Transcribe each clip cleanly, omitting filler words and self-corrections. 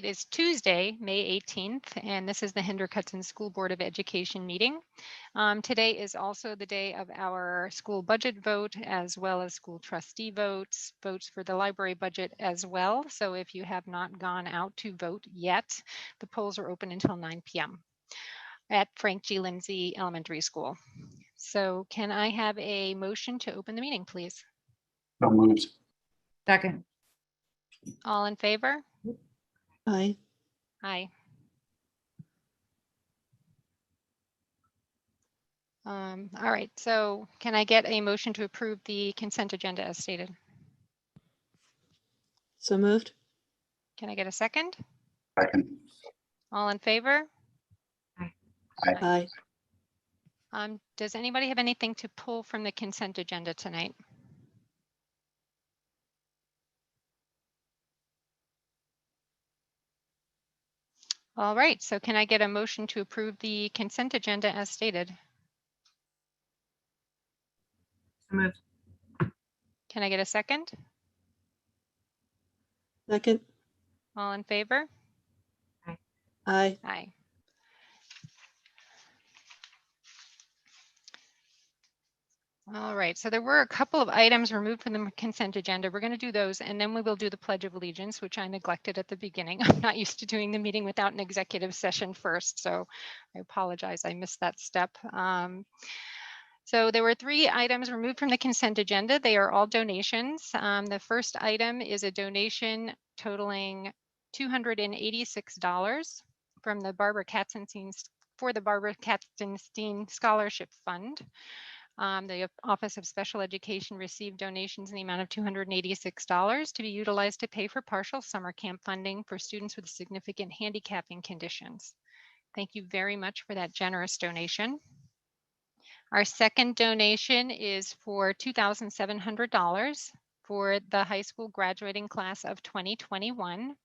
It is Tuesday, May 18th, and this is the Hendrick-Hudson School Board of Education meeting. Today is also the day of our school budget vote, as well as school trustee votes for the library budget as well. So if you have not gone out to vote yet, the polls are open until 9 p.m. at Frank G. Lindsay Elementary School. So can I have a motion to open the meeting, please? So moved. Second. All in favor? Aye. Aye. All right, so can I get a motion to approve the consent agenda as stated? So moved. Can I get a second? Second. All in favor? Aye. Does anybody have anything to pull from the consent agenda tonight? All right, so can I get a motion to approve the consent agenda as stated? So moved. Can I get a second? Second. All in favor? Aye. Aye. All right, so there were a couple of items removed from the consent agenda. We're going to do those, and then we will do the Pledge of Allegiance, which I neglected at the beginning. I'm not used to doing the meeting without an executive session first, so I apologize. I missed that step. So there were 3 items removed from the consent agenda. They are all donations. The first item is a donation totaling $286 from the Barbara Katzenstein for the Barbara Katzenstein Scholarship Fund. The Office of Special Education received donations in the amount of $286 to be utilized to pay for partial summer camp funding for students with significant handicapping conditions. Thank you very much for that generous donation. Our second donation is for $2,700 for the high school graduating class of 2021.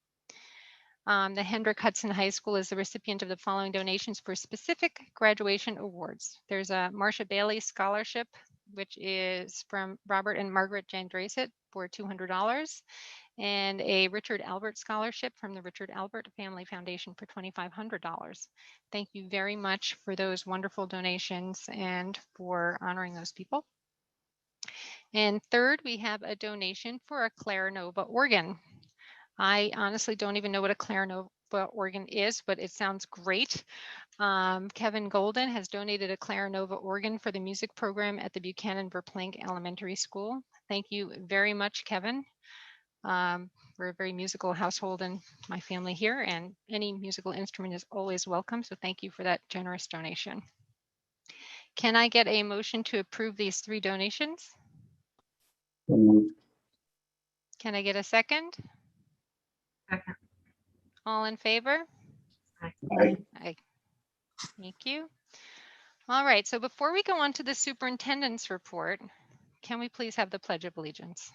The Hendrick-Hudson High School is the recipient of the following donations for specific graduation awards. There's a Marcia Bailey Scholarship, which is from Robert and Margaret Jandraset for $200, and a Richard Albert Scholarship from the Richard Albert Family Foundation for $2,500. Thank you very much for those wonderful donations and for honoring those people. And third, we have a donation for a Clarinova organ. I honestly don't even know what a Clarinova organ is, but it sounds great. Kevin Golden has donated a Clarinova organ for the music program at the Buchanan Verplank Elementary School. Thank you very much, Kevin. We're a very musical household in my family here, and any musical instrument is always welcome. So thank you for that generous donation. Can I get a motion to approve these 3 donations? So moved. Can I get a second? Second. All in favor? Aye. Aye. Thank you. All right, so before we go on to the superintendent's report, can we please have the Pledge of Allegiance?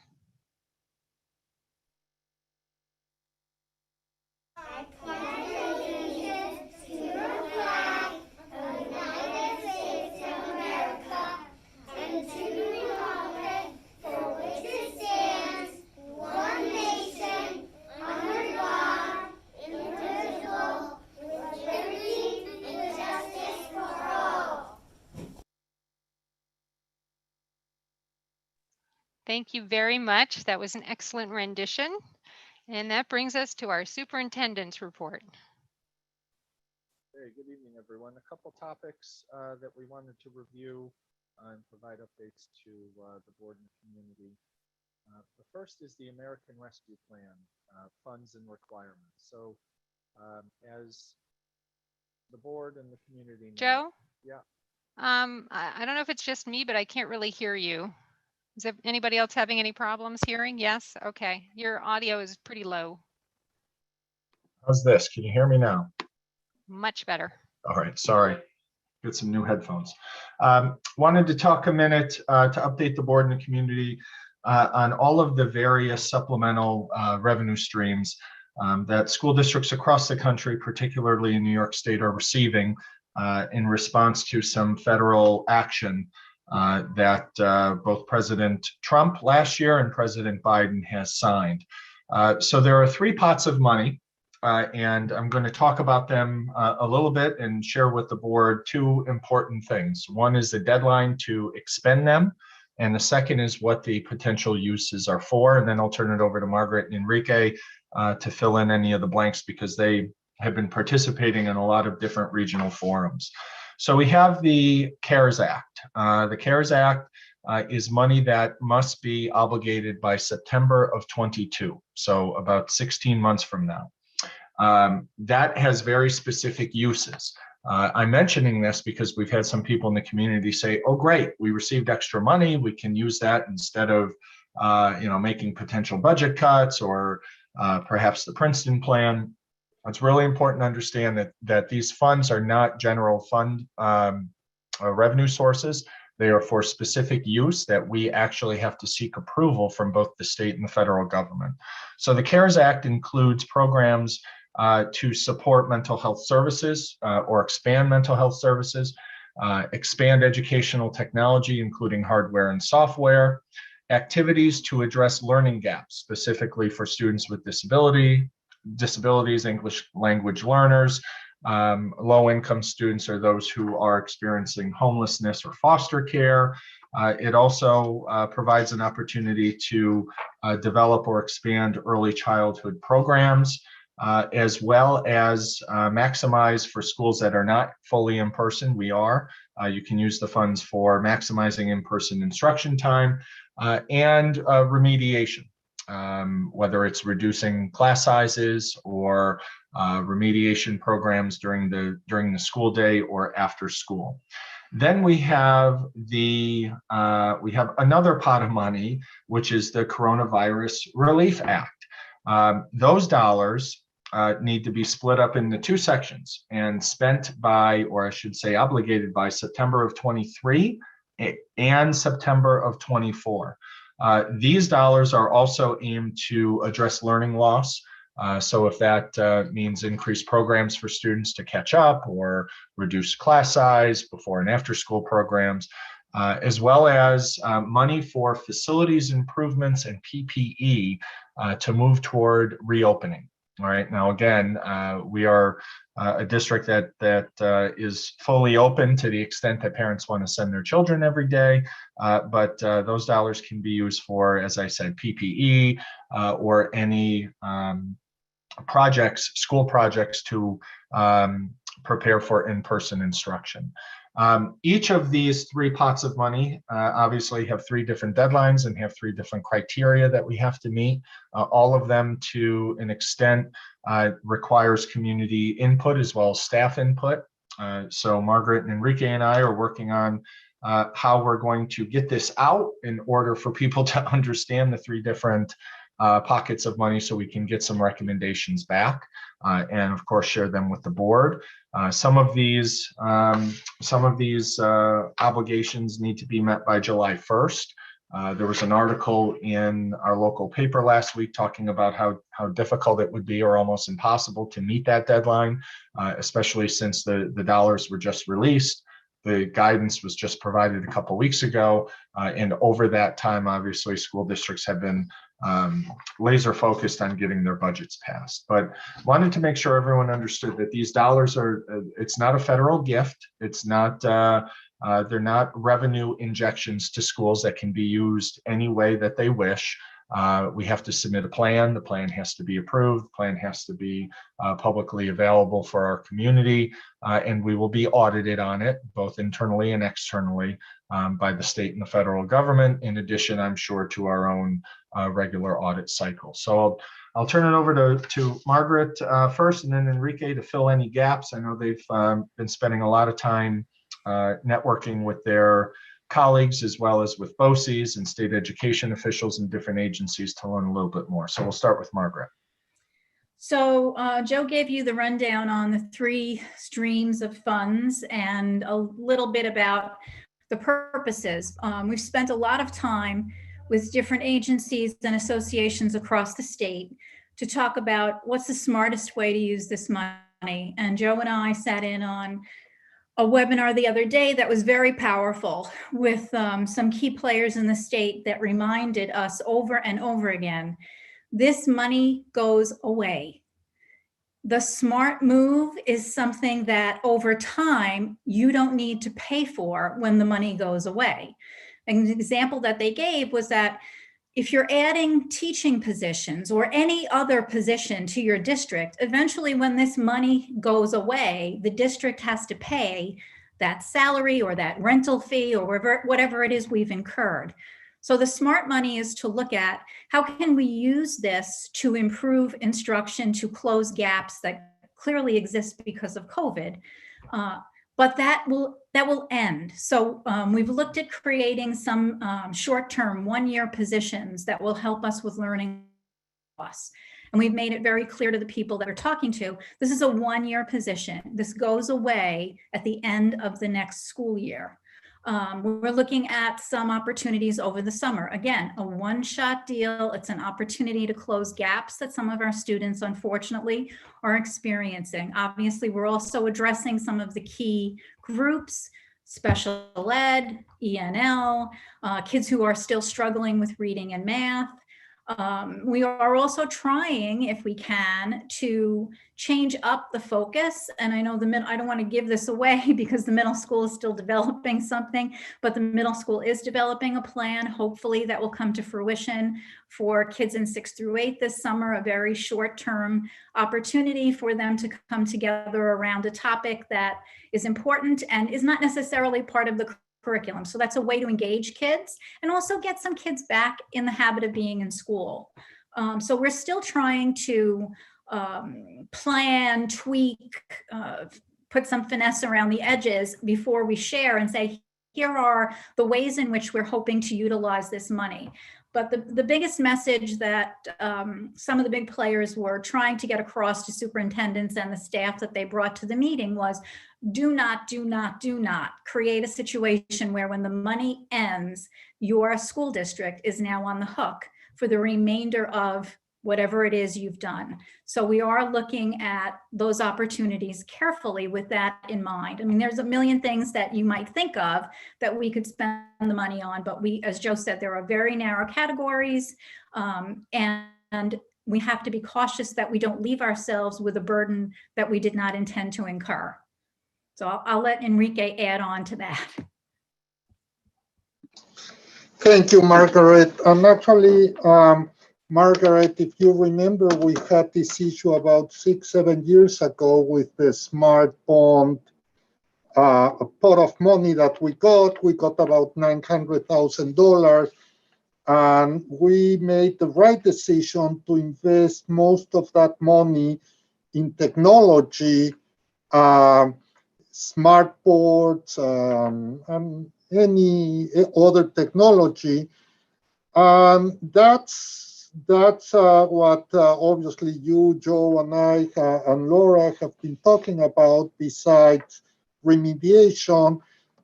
I pledge allegiance to the flag of the United States of America and to the republic for which it stands, one nation, under God, indivisible, with liberty and justice for all. Thank you very much. That was an excellent rendition. And that brings us to our superintendent's report. Hey, good evening, everyone. A couple topics that we wanted to review and provide updates to the board and community. The first is the American Rescue Plan, funds and requirements. So as the board and the community know, Joe? Yeah. I don't know if it's just me, but I can't really hear you. Is there anybody else having any problems hearing? Yes? Okay. Your audio is pretty low. How's this? Can you hear me now? Much better. All right, sorry. Get some new headphones. Wanted to talk a minute to update the board and the community on all of the various supplemental revenue streams that school districts across the country, particularly in New York State, are receiving in response to some federal action that both President Trump last year and President Biden has signed. So there are 3 pots of money and I'm going to talk about them a little bit and share with the board two important things. One is the deadline to expend them, and the second is what the potential uses are for. And then I'll turn it over to Margaret and Enrique to fill in any of the blanks, because they have been participating in a lot of different regional forums. So we have the CARES Act. The CARES Act is money that must be obligated by September of 22, so about 16 months from now. That has very specific uses. I'm mentioning this because we've had some people in the community say, oh, great, we received extra money. We can use that instead of making potential budget cuts or perhaps the Princeton plan. It's really important to understand that these funds are not general fund revenue sources. They are for specific use that we actually have to seek approval from both the state and the federal government. So the CARES Act includes programs to support mental health services or expand mental health services, expand educational technology, including hardware and software, activities to address learning gaps, specifically for students with disabilities, English language learners, low-income students, or those who are experiencing homelessness or foster care. It also provides an opportunity to develop or expand early childhood programs, as well as maximize for schools that are not fully in person. You can use the funds for maximizing in-person instruction time and remediation. Whether it's reducing class sizes or remediation programs during the school day or after school. Then we have another pot of money, which is the Coronavirus Relief Act. Those dollars need to be split up into two sections and spent by, or I should say obligated by, September of 23 and September of 24. These dollars are also aimed to address learning loss. So if that means increased programs for students to catch up or reduce class size, before and after school programs, as well as money for facilities improvements and PPE to move toward reopening. All right. Now, again, we are a district that is fully open to the extent that parents want to send their children every day. But those dollars can be used for, as I said, PPE or any school projects to prepare for in-person instruction. Each of these three pots of money obviously have three different deadlines and have three different criteria that we have to meet. All of them, to an extent, requires community input as well as staff input. So Margaret and Enrique and I are working on how we're going to get this out in order for people to understand the three different pockets of money, so we can get some recommendations back and of course share them with the board. Some of these obligations need to be met by July 1st. There was an article in our local paper last week talking about how difficult it would be, or almost impossible, to meet that deadline, especially since the dollars were just released. The guidance was just provided a couple weeks ago, and over that time, obviously, school districts have been laser focused on getting their budgets passed. But wanted to make sure everyone understood that these dollars it's not a federal gift. It's not, they're not revenue injections to schools that can be used any way that they wish. We have to submit a plan. The plan has to be approved. The plan has to be publicly available for our community, and we will be audited on it, both internally and externally, by the state and the federal government, in addition, I'm sure, to our own regular audit cycle. So I'll turn it over to Margaret first, and then Enrique to fill any gaps. I know they've been spending a lot of time networking with their colleagues, as well as with BOCES and state education officials and different agencies, to learn a little bit more. So we'll start with Margaret. So Joe gave you the rundown on the three streams of funds and a little bit about the purposes. We've spent a lot of time with different agencies and associations across the state to talk about what's the smartest way to use this money. And Joe and I sat in on a webinar the other day that was very powerful, with some key players in the state that reminded us over and over again, this money goes away. The smart move is something that over time, you don't need to pay for when the money goes away. An example that they gave was that if you're adding teaching positions or any other position to your district, eventually when this money goes away, the district has to pay that salary or that rental fee or whatever it is we've incurred. So the smart money is to look at how can we use this to improve instruction, to close gaps that clearly exist because of COVID. But that will end. So we've looked at creating some short-term one-year positions that will help us with learning loss. And we've made it very clear to the people that we're talking to, this is a one-year position. This goes away at the end of the next school year. We're looking at some opportunities over the summer. Again, a one-shot deal. It's an opportunity to close gaps that some of our students, unfortunately, are experiencing. Obviously, we're also addressing some of the key groups, special ed, ENL, kids who are still struggling with reading and math. We are also trying, if we can, to change up the focus. And I know I don't want to give this away because the middle school is still developing something, but the middle school is developing a plan, hopefully that will come to fruition for kids in 6th through 8th this summer, a very short-term opportunity for them to come together around a topic that is important and is not necessarily part of the curriculum. So that's a way to engage kids and also get some kids back in the habit of being in school. So we're still trying to plan, tweak, put some finesse around the edges before we share and say, here are the ways in which we're hoping to utilize this money. But the biggest message that some of the big players were trying to get across to superintendents and the staff that they brought to the meeting was, do not create a situation where when the money ends, your school district is now on the hook for the remainder of whatever it is you've done. So we are looking at those opportunities carefully with that in mind. I mean, there's a million things that you might think of that we could spend the money on, but we, as Joe said, there are very narrow categories, and we have to be cautious that we don't leave ourselves with a burden that we did not intend to incur. So I'll let Enrique add on to that. Thank you, Margaret. And actually, Margaret, if you remember, we had this issue about 6-7 years ago with the smart bond a pot of money that we got about $900,000, and we made the right decision to invest most of that money in technology, smart boards, and any other technology. That's what obviously you, Joe, and I, and Laura have been talking about, besides remediation,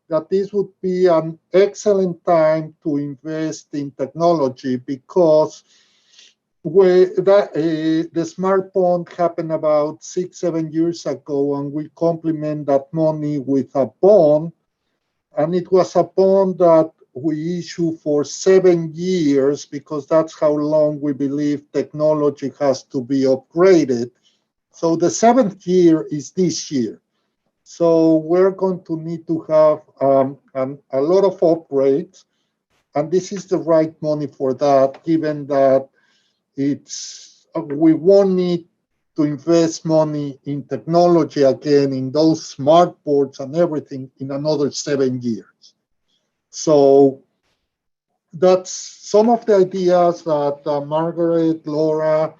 that this would be an excellent time to invest in technology, because the smart bond happened about 6-7 years ago, and we complement that money with a bond, and it was a bond that we issue for 7 years, because that's how long we believe technology has to be upgraded. So the 7th year is this year. So we're going to need to have a lot of upgrades, and this is the right money for that, given that we won't need to invest money in technology again, in those smart boards and everything, in another 7 years. So that's some of the ideas that Margaret, Laura,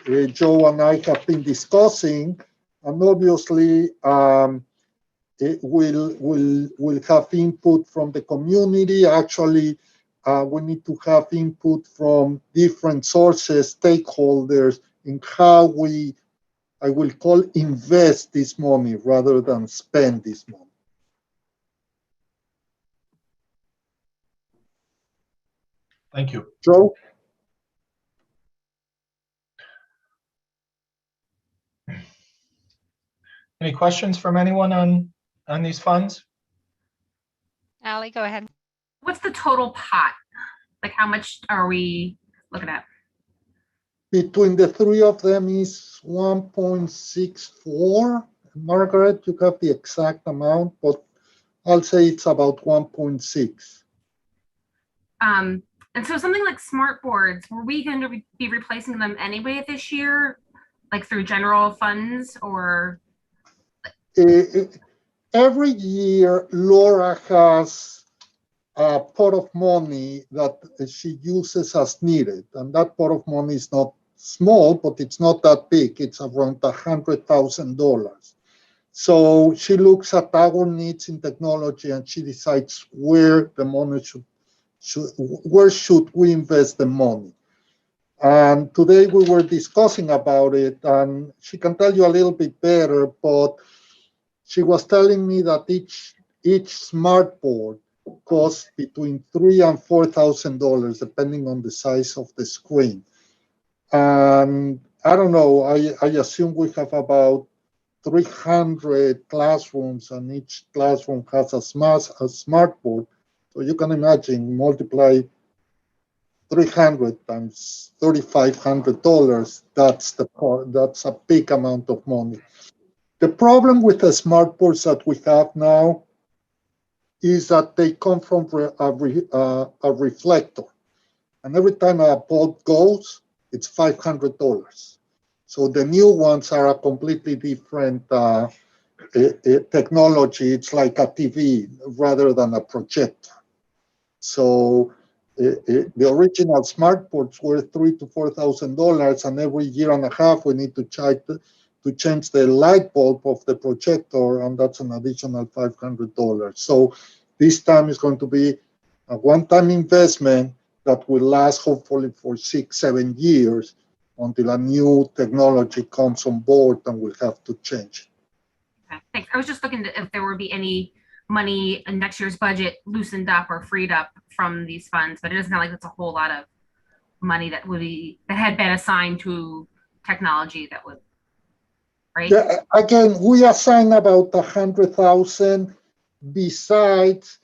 Joe, and I have been discussing, and obviously we'll have input from the community. Actually, we need to have input from different sources, stakeholders, in how I will call, invest this money rather than spend this money. Thank you. Joe? Any questions from anyone on these funds? Ally, go ahead. What's the total pot? Like, how much are we looking at? between the three of them is 1.64. Margaret, you have the exact amount, but I'll say it's about 1.6. And so something like smart boards, were we going to be replacing them anyway this year, like through general funds or? Every year, Laura has a pot of money that she uses as needed. And that pot of money is not small, but it's not that big. It's around $100,000. So she looks at our needs in technology and she decides where the money where should we invest the money. And today we were discussing about it, and she can tell you a little bit better, but she was telling me that each smart board costs between $3,000 and $4,000, depending on the size of the screen. And I don't know, I assume we have about 300 classrooms, and each classroom has a smart board. So you can imagine, multiply 300 times $3,500. That's a big amount of money. The problem with the smart boards that we have now is that they come from a reflector. And every time a bulb goes, it's $500. So the new ones are a completely different technology. It's like a TV rather than a projector. So the original smart boards were $3,000 to $4,000, and every year and a half we need to change the light bulb of the projector, and that's an additional $500. So this time is going to be a one-time investment that will last hopefully for 6-7 years until a new technology comes on board and we'll have to change. Okay, thanks. I was just looking if there would be any money in next year's budget loosened up or freed up from these funds, but it doesn't sound like it's a whole lot of money that had been assigned to technology that would, right? Yeah, again, we assign about 100,000 besides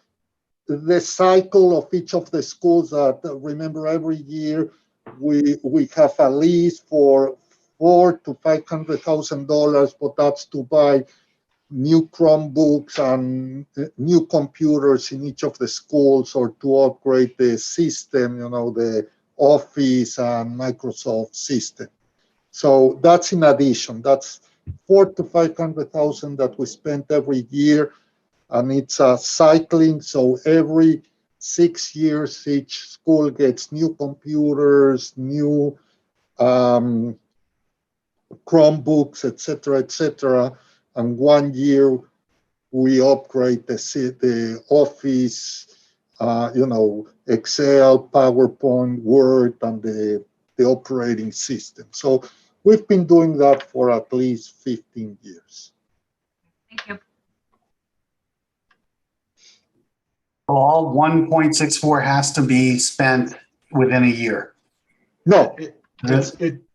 the cycle of each of the schools that, remember, every year we have a lease for $400,000 to $500,000, but that's to buy new Chromebooks and new computers in each of the schools, or to upgrade the system, the Office and Microsoft system. So that's in addition. That's $400,000 to $500,000 that we spend every year, and it's a cycling. So every 6 years, each school gets new computers, new Chromebooks, etc. And 1 year we upgrade the Office, Excel, PowerPoint, Word, and the operating system. So we've been doing that for at least 15 years. Thank you. All 1.64 has to be spent within a year. No,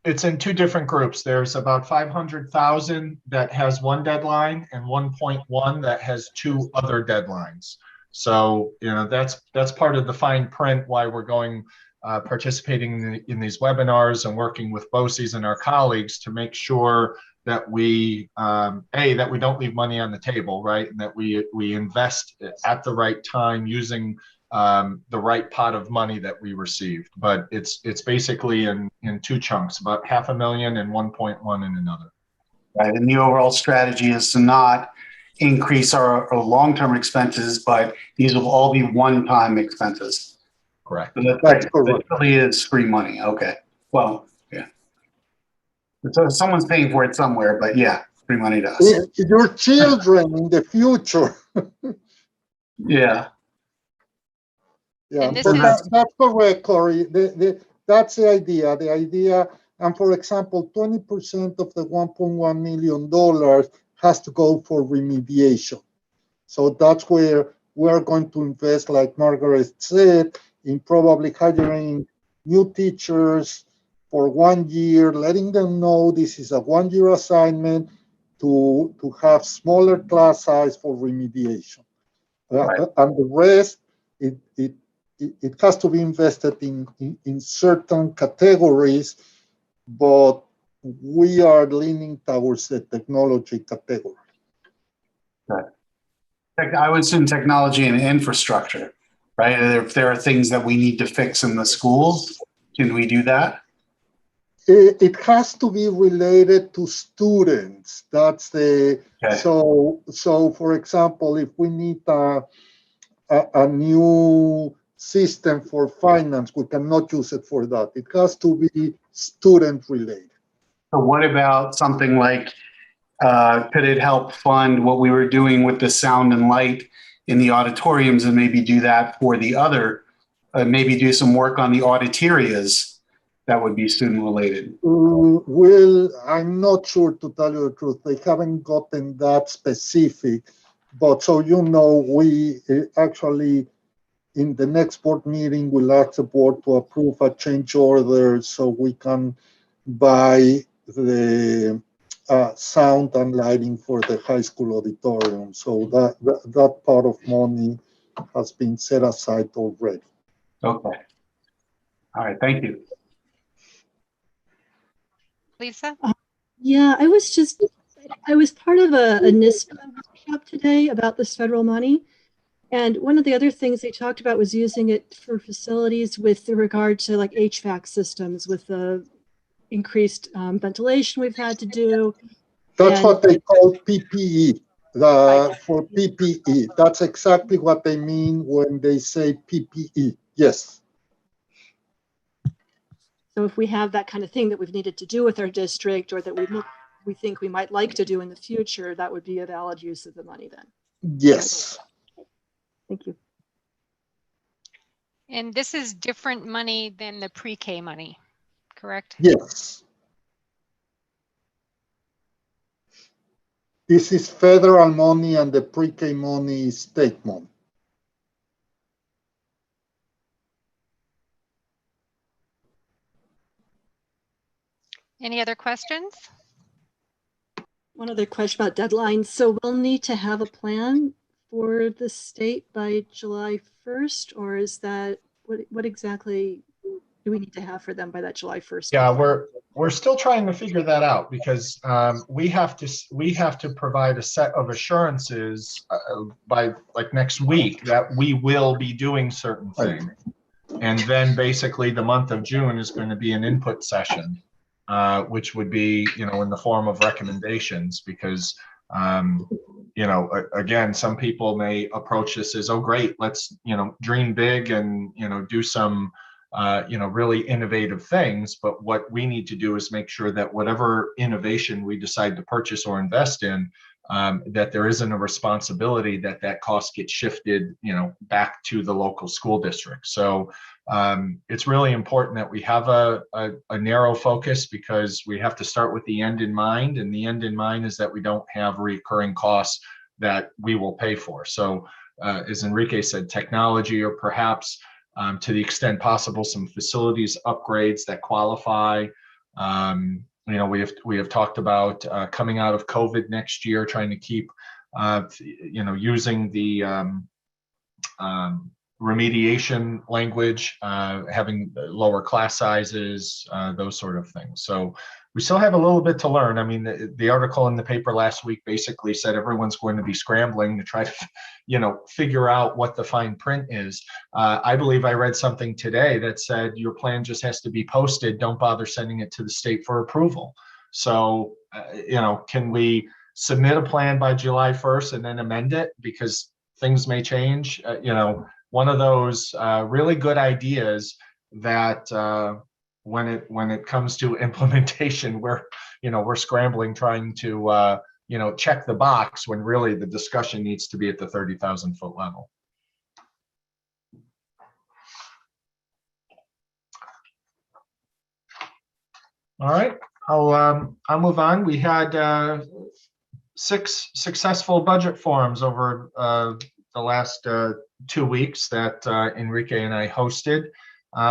It's in two different groups. There's about 500,000 that has one deadline and 1.1 that has two other deadlines. So, that's part of the fine print why we're going participating in these webinars and working with BOCES and our colleagues to make sure that we that we don't leave money on the table, right? And that we invest at the right time using the right pot of money that we received. But it's basically in two chunks, about $500,000 and 1.1 in another. Right, and the overall strategy is to not increase our long-term expenses, but these will all be one-time expenses. Correct. So That's correct. It really is free money. Okay. Well, yeah. So someone's paying for it somewhere, but yeah, free money to us. Your children in the future. Yeah. Yeah, And this but is- that's correct, Corey. That's the idea. The idea, and for example, 20% of the $1.1 million has to go for remediation. So that's where we're going to invest, like Margaret said, in probably hiring new teachers for 1 year, letting them know this is a 1-year assignment to have smaller class size for remediation. Right. And the rest, it has to be invested in certain categories but we are leaning towards the technology category. I would assume technology and infrastructure, right? If there are things that we need to fix in the schools, can we do that? It has to be related to students. That's the, Okay. so for example, if we need a new system for finance, we cannot use it for that. It has to be student related. So what about something like, could it help fund what we were doing with the sound and light in the auditoriums and maybe do that for the other, maybe do some work on the auditorias that would be student related? Well, I'm not sure, to tell you the truth. They haven't gotten that specific, but so you know, we actually in the next board meeting will ask the board to approve a change order so we can buy the sound and lighting for the high school auditorium. So that part of money has been set aside already. Okay. All right, thank you. Lisa? Yeah, I was part of a NISPA workshop today about this federal money. And one of the other things they talked about was using it for facilities with regard to like HVAC systems with the increased ventilation we've had to do. That's And- what they call PPE, for PPE. That's exactly what they mean when they say PPE, yes. So if we have that kind of thing that we've needed to do with our district or that we think we might like to do in the future, that would be a valid use of the money then. Yes. Thank you. And this is different money than the pre-K money, correct? Yes. This is federal money and the pre-K money is state money. Any other questions? One other question about deadlines. So we'll need to have a plan for the state by July 1st, or is that, what exactly do we need to have for them by that July 1st? Yeah, we're still trying to figure that out because we have to provide a set of assurances by like next week that we will be doing certain things. And then basically the month of June is going to be an input session, which would be, in the form of recommendations because, again, some people may approach this as, oh, great, let's, dream big and, do some, really innovative things. But what we need to do is make sure that whatever innovation we decide to purchase or invest in, that there isn't a responsibility that cost gets shifted, back to the local school district. So it's really important that we have a narrow focus because we have to start with the end in mind, and the end in mind is that we don't have recurring costs that we will pay for. So as Enrique said, technology or perhaps to the extent possible, some facilities upgrades that qualify. We have talked about coming out of COVID next year, trying to keep, using the remediation language, having lower class sizes, those sort of things. So we still have a little bit to learn. I mean, the article in the paper last week basically said everyone's going to be scrambling to try to, figure out what the fine print is. I believe I read something today that said your plan just has to be posted. Don't bother sending it to the state for approval. So, can we submit a plan by July 1st and then amend it because things may change? One of those really good ideas that when it comes to implementation, we're scrambling trying to check the box when really the discussion needs to be at the 30,000 foot level. All right, I'll move on. We had 6 successful budget forums over the last 2 weeks that Enrique and I hosted.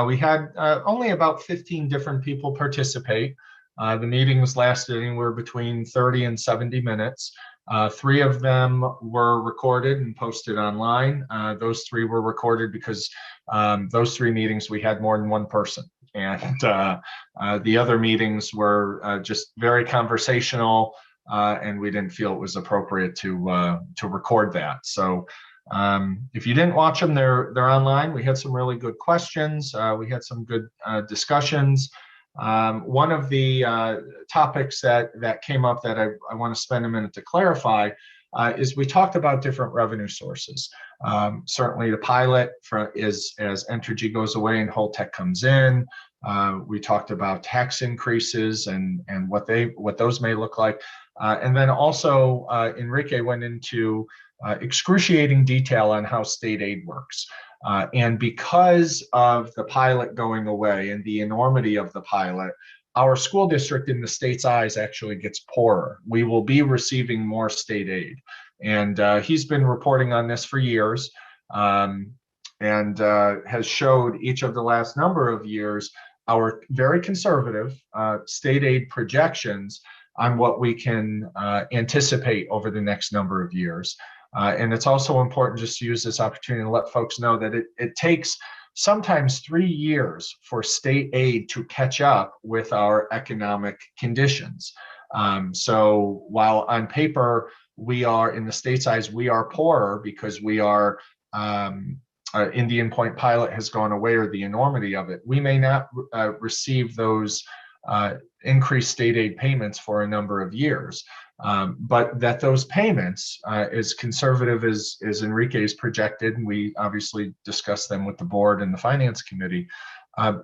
We had only about 15 different people participate. The meetings lasted anywhere between 30 and 70 minutes. 3 of them were recorded and posted online. Those 3 were recorded because those 3 meetings we had more than one person. The other meetings were just very conversational, and we didn't feel it was appropriate to record that. So if you didn't watch them, they're online. We had some really good questions. We had some good discussions. One of the topics that came up that I want to spend a minute to clarify is we talked about different revenue sources. Certainly the pilot is as Entergy goes away and Holtec comes in. We talked about tax increases and what those may look like. And then also Enrique went into excruciating detail on how state aid works. And because of the pilot going away and the enormity of the pilot, our school district in the state's eyes actually gets poorer. We will be receiving more state aid. And he's been reporting on this for years and has showed each of the last number of years our very conservative state aid projections on what we can anticipate over the next number of years. And it's also important just to use this opportunity to let folks know that it takes sometimes 3 years for state aid to catch up with our economic conditions. So while on paper, we are, in the state's eyes, we are poorer because we are, Indian Point pilot has gone away, or the enormity of it, we may not receive those increased state aid payments for a number of years. But that those payments, as conservative as Enrique's projected, and we obviously discussed them with the board and the finance committee,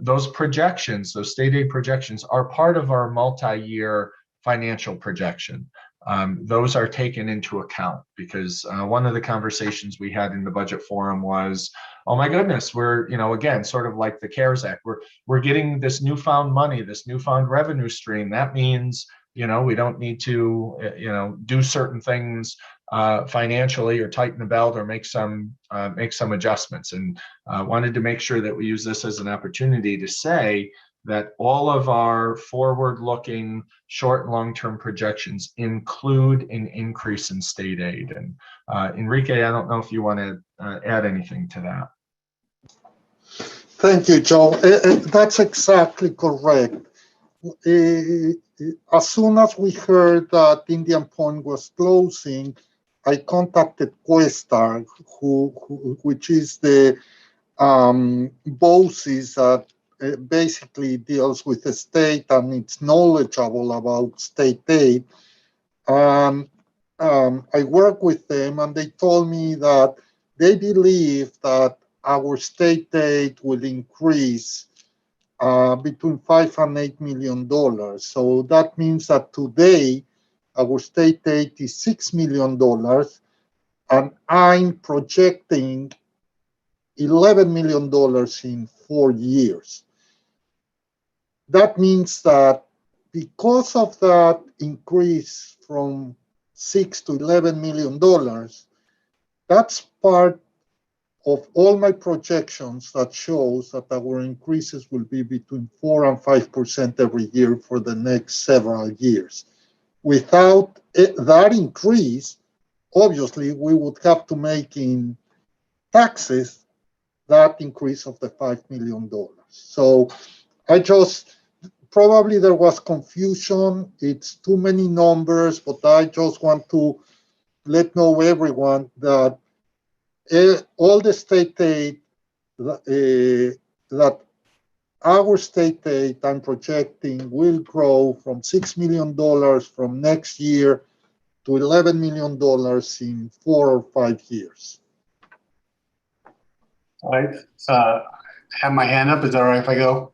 those projections, those state aid projections, are part of our multi-year financial projection. Those are taken into account because one of the conversations we had in the budget forum was, oh my goodness, we're, again, sort of like the CARES Act, we're getting this newfound money, this newfound revenue stream. That means, we don't need to, do certain things financially or tighten the belt or make some adjustments. And wanted to make sure that we use this as an opportunity to say that all of our forward-looking short and long-term projections include an increase in state aid. And Enrique, I don't know if you want to add anything to that. Thank you, Joe. That's exactly correct. As soon as we heard that Indian Point was closing, I contacted Questar, which is the BOCES that basically deals with the state and it's knowledgeable about state aid. I work with them and they told me that they believe that our state aid will increase between $5 and $8 million. So that means that today our state aid is $6 million, and I'm projecting $11 million in 4 years. That means that because of that increase from $6 to $11 million, that's part of all my projections that shows that our increases will be between 4 and 5% every year for the next several years. Without that increase, obviously, we would have to make in taxes that increase of the $5 million. So probably there was confusion. It's too many numbers, but I just want to let know everyone that all the state aid that our state aid I'm projecting will grow from $6 million from next year to $11 million in 4 or 5 years. All right. Have my hand up. Is that all right if I go?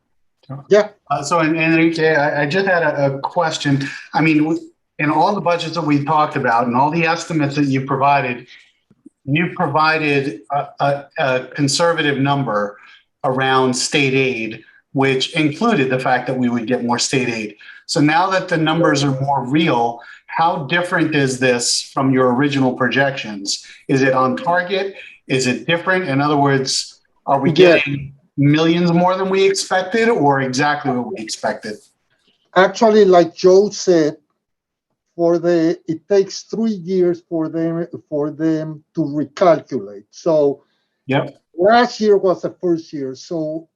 Yeah. So Enrique, I just had a question. I mean, in all the budgets that we talked about and all the estimates that you provided a conservative number around state aid, which included the fact that we would get more state aid. So now that the numbers are more real, how different is this from your original projections? Is it on target? Is it different? In other words, are we getting millions more than we expected or exactly what we expected? Actually, like Joe said, it takes 3 years for them to recalculate. So yep. Last year was the first year. So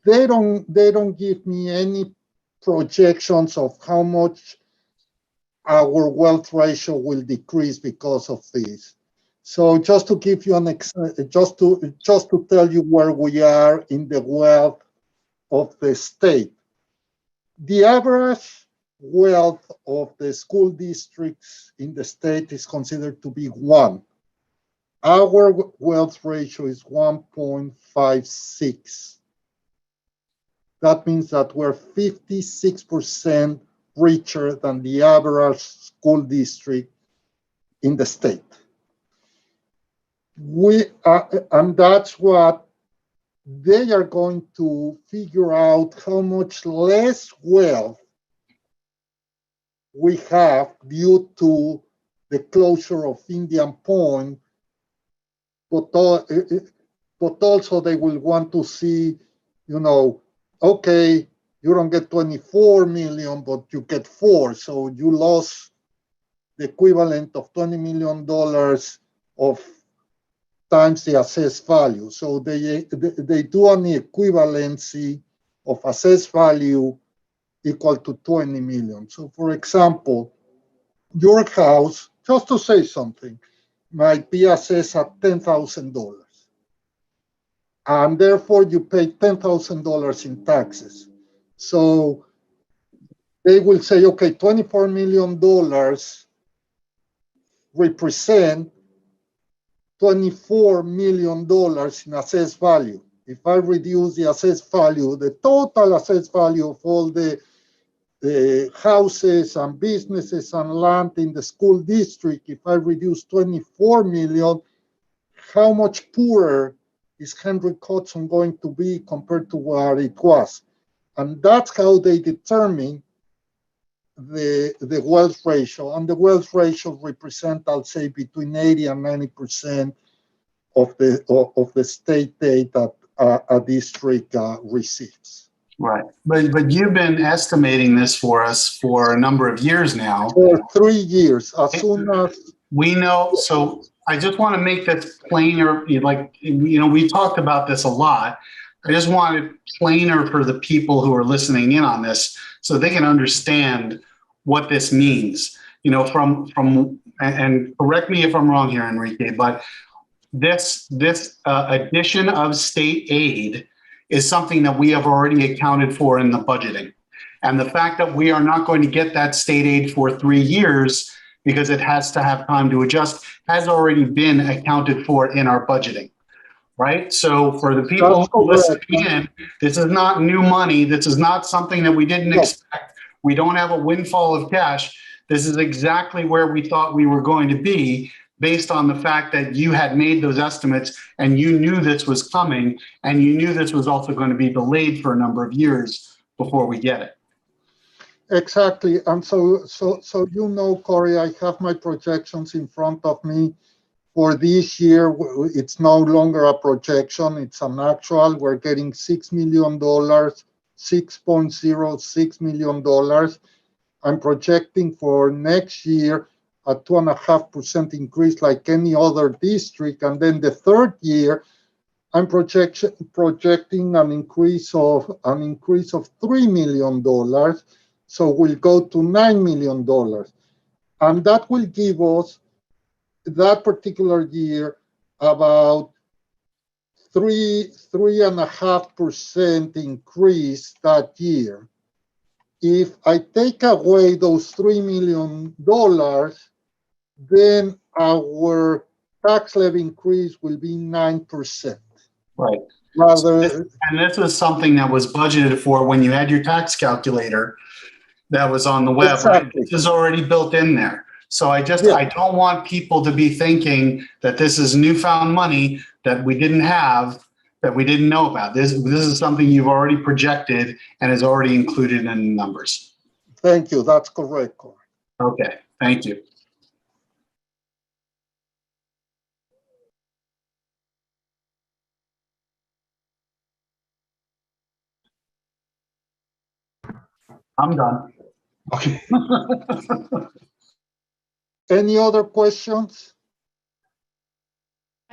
they don't give me any projections of how much our wealth ratio will decrease because of this. So just to give you just to tell you where we are in the wealth of the state. The average wealth of the school districts in the state is considered to be 1. Our wealth ratio is 1.56. That means that we're 56% richer than the average school district in the state. And that's what they are going to figure out, how much less wealth we have due to the closure of Indian Point, but also they will want to see, okay, you don't get 24 million, but you get 4. So you lost the equivalent of $20 million of times the assessed value. So they do an equivalency of assessed value equal to 20 million. So for example, your house, just to say something, might be assessed at $10,000. And therefore you pay $10,000 in taxes. So they will say, okay, $24 million represent $24 million in assessed value. If I reduce the assessed value, the total assessed value of all the houses and businesses and land in the school district, if I reduce 24 million, how much poorer is Henry Hudson going to be compared to what it was? And that's how they determine the wealth ratio. And the wealth ratio represent, I'll say, between 80 and 90% of the state aid that a district receives. Right. But you've been estimating this for us for a number of years now. For 3 years, as soon as we know. So I just want to make this plainer. We talked about this a lot. I just want it plainer for the people who are listening in on this so they can understand what this means. And correct me if I'm wrong here, Enrique, but this addition of state aid is something that we have already accounted for in the budgeting. And the fact that we are not going to get that state aid for 3 years because it has to have time to adjust has already been accounted for in our budgeting, right? So for the people who listen in, this is not new money. This is not something that we didn't expect. We don't have a windfall of cash. This is exactly where we thought we were going to be, based on the fact that you had made those estimates and you knew this was coming and you knew this was also going to be delayed for a number of years before we get it. Exactly. And so Corey, I have my projections in front of me. For this year, it's no longer a projection, it's an actual. We're getting $6 million, $6.06 million. I'm projecting for next year a 2.5% increase like any other district. And then the third year, I'm projecting an increase of $3 million. So we'll go to $9 million. And that will give us that particular year about 3.5% increase that year. If I take away those $3 million, then our tax levy increase will be 9%. Right. And this is something that was budgeted for when you had your tax calculator that was on the web. Exactly. Right? This is already built in there. So I don't want people to be thinking that this is newfound money that we didn't have, that we didn't know about. This is something you've already projected and is already included in the numbers. Thank you. That's correct, Corey. Okay. Thank you. I'm done. Okay. Any other questions?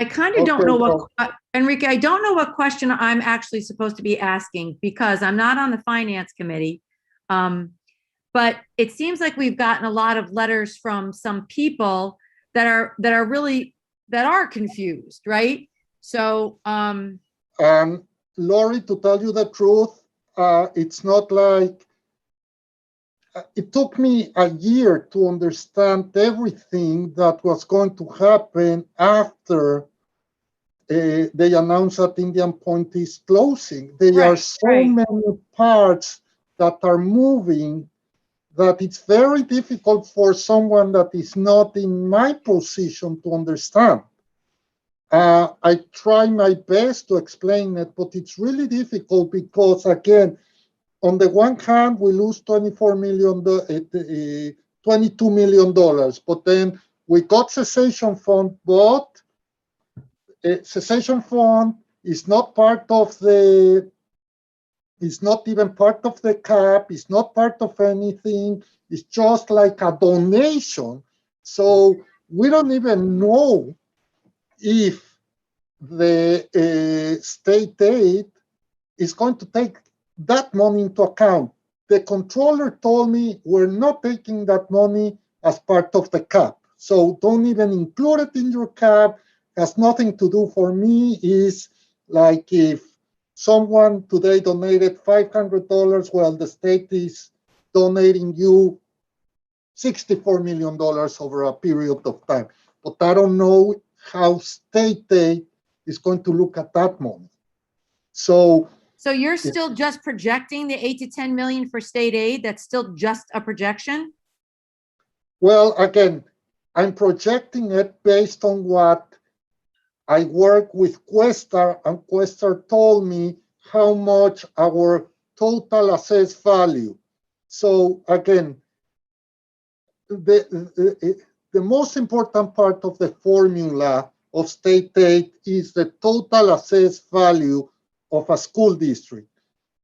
I kind of don't know Okay, what, Enrique, I don't know what question I'm actually supposed to be asking because I'm not on the finance committee. But it seems like we've gotten a lot of letters from some people that are really confused, right? So, And Lori, to tell you the truth, it's not like it took me a year to understand everything that was going to happen after they announced that Indian Point is closing. There are so many parts that are moving that it's very difficult for someone that is not in my position to understand. I try my best to explain it, but it's really difficult because, again, on the one hand, we lose $22 million, but then we got cessation fund, but cessation fund is not part of it's not even part of the cap, it's not part of anything, it's just like a donation. So we don't even know if the state aid is going to take that money into account. The controller told me we're not taking that money as part of the cap. So don't even include it in your cap. Has nothing to do for me. Is like if someone today donated $500, well, the state is donating you $64 million over a period of time. But I don't know how state aid is going to look at that money. So you're still just projecting the 8 to 10 million for state aid? That's still just a projection? Well, again, I'm projecting it based on what I work with Questar, and Questar told me how much our total assessed value. So again, the most important part of the formula of state aid is the total assessed value of a school district.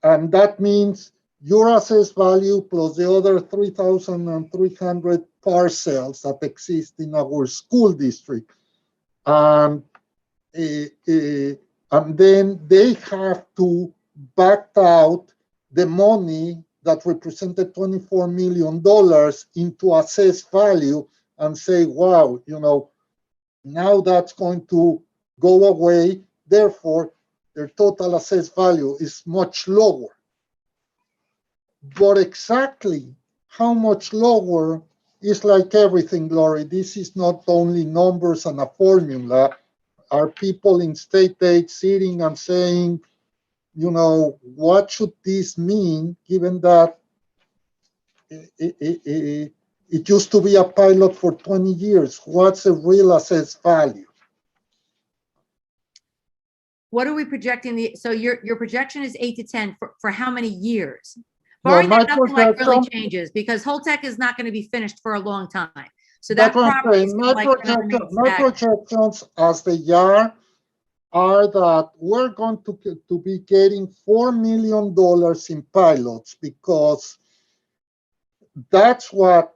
And that means your assessed value plus the other 3,300 parcels that exist in our school district. And then they have to back out the money that represented $24 million into assessed value and say, wow, now that's going to go away. Therefore, their total assessed value is much lower. But exactly how much lower is like everything, Lori. This is not only numbers and a formula. Are people in state aid sitting and saying, what should this mean, given that it used to be a pilot for 20 years? What's the real assessed value? What are we projecting? So your projection is 8 to 10 for how many years? No, Barring that nothing like really projection- changes, because Holtec is not going to be finished for a long time. So That's that what I'm property is saying. gonna, like, remain My stagnant. projections as they are that we're going to be getting $4 million in pilots, because that's what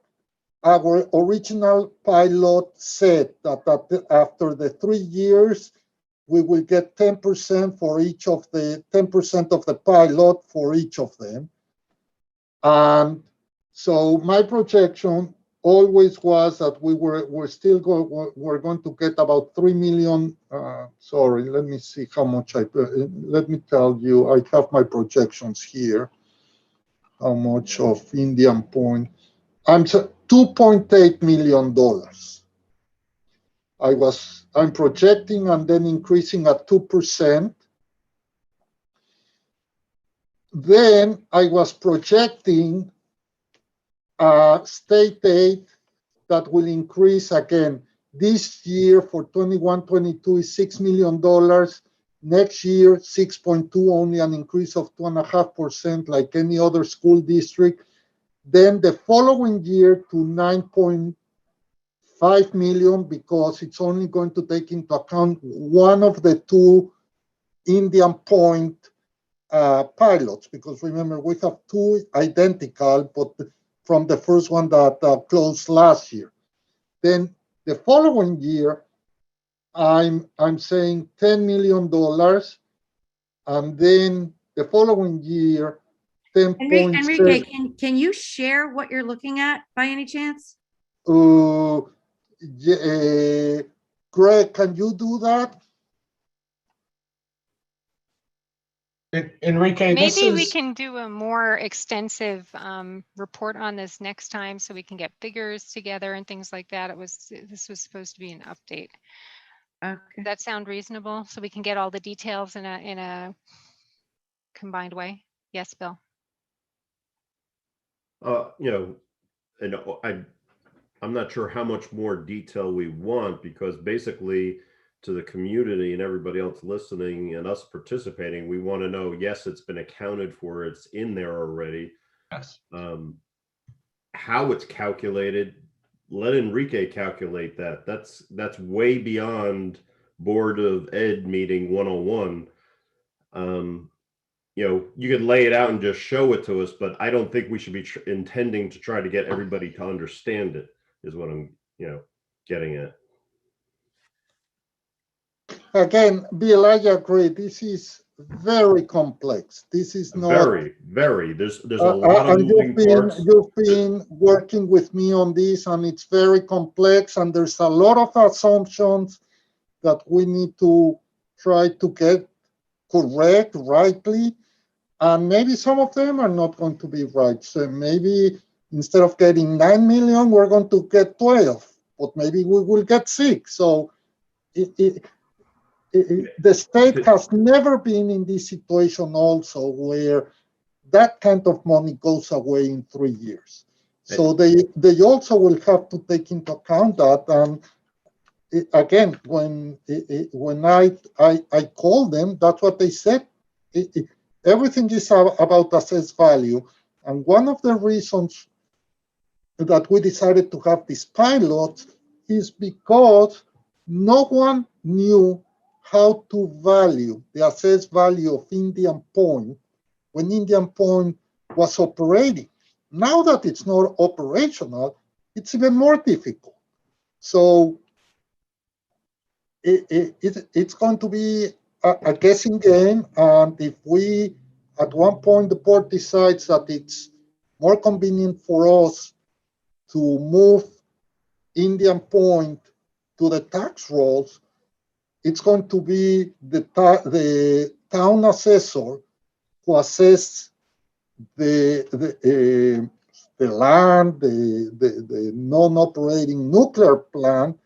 our original pilot said, that after the 3 years, we will get 10% for each of the 10% of the pilot for each of them. And so my projection always was that we're going to get about 3 million. Sorry, let me see how much let me tell you, I have my projections here. How much of Indian Point? I'm $2.8 million. I'm projecting and then increasing at 2%. Then I was projecting state aid that will increase again. This year for 21-22 is $6 million. Next year, 6.2, only an increase of 2.5%, like any other school district. Then the following year to 9.5 million, because it's only going to take into account one of the two Indian Point pilots, because remember, we have two identical, but from the first one that closed last year. Then the following year, I'm saying $10 million, and then the following year, 10.7. Enrique, can you share what you're looking at by any chance? Greg, can you do that? Enrique, this Maybe we is, can do a more extensive report on this next time so we can get figures together and things like that. This was supposed to be an update. Okay. Does that sound reasonable? So we can get all the details in a combined way? Yes, Bill. You know, and I'm not sure how much more detail we want, because basically to the community and everybody else listening and us participating, we want to know, yes, it's been accounted for, it's in there already. yes. How it's calculated, let Enrique calculate that. That's way beyond Board of Ed meeting 101. You know, you could lay it out and just show it to us, but I don't think we should be intending to try to get everybody to understand it, is what I'm, getting at. Again, Bill, I agree. This is very complex. This is not very. There's a lot of and moving parts. you've been working with me on this, and it's very complex, and there's a lot of assumptions that we need to try to get correct rightly, and maybe some of them are not going to be right. So maybe instead of getting 9 million, we're going to get 12, but maybe we will get 6. So the state has never been in this situation also where that kind of money goes away in 3 years. So they also will have to take into account that. And again, when I called them, that's what they said. Everything is about assessed value. And one of the reasons that we decided to have this pilot is because no one knew how to value the assessed value of Indian Point when Indian Point was operating. Now that it's not operational, it's even more difficult. So it's going to be a guessing game. And if we, at one point, the board decides that it's more convenient for us to move Indian Point to the tax rolls, it's going to be the town assessor who assesses the land, the non-operating nuclear plant,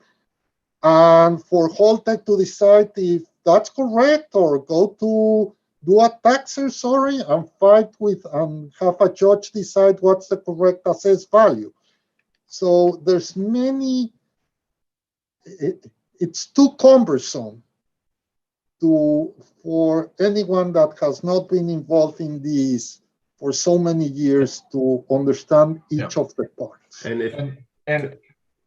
and for Holtec to decide if that's correct, or go to do a tax surgery and fight with and have a judge decide what's the correct assessed value. So there's many. It's too cumbersome for anyone that has not been involved in this for so many years to understand each of the parts. And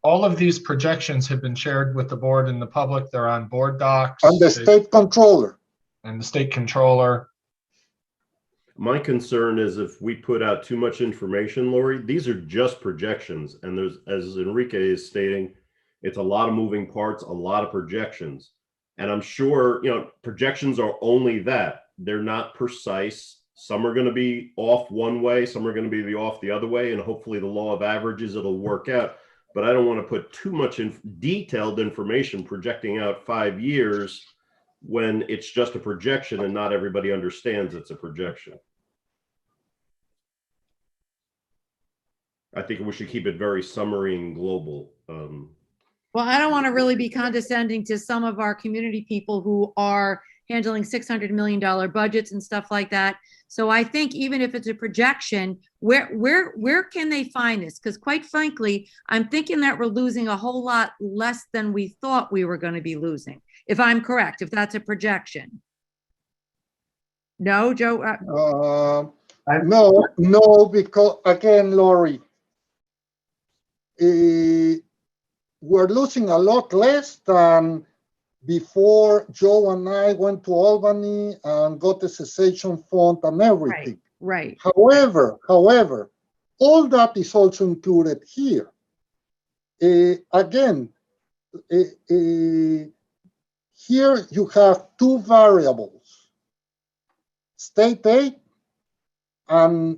all of these projections have been shared with the board and the public. They're on board docs. And the state controller. And the state controller. My concern is if we put out too much information, Lori, these are just projections. And there's, as Enrique is stating, it's a lot of moving parts, a lot of projections. And I'm sure, projections are only that. They're not precise. Some are going to be off one way, some are going to be off the other way, and hopefully the law of averages, it'll work out. But I don't want to put too much detailed information projecting out 5 years when it's just a projection and not everybody understands it's a projection. I think we should keep it very summary and global. Well, I don't want to really be condescending to some of our community people who are handling $600 million budgets and stuff like that. So I think even if it's a projection, where can they find this? Because quite frankly, I'm thinking that we're losing a whole lot less than we thought we were going to be losing. If I'm correct, if that's a projection. No, Joe? No, because again, Lori, we're losing a lot less than before Joe and I went to Albany and got the cessation fund and everything. Right. However, all that is also included here. Again, Here you have two variables, state aid and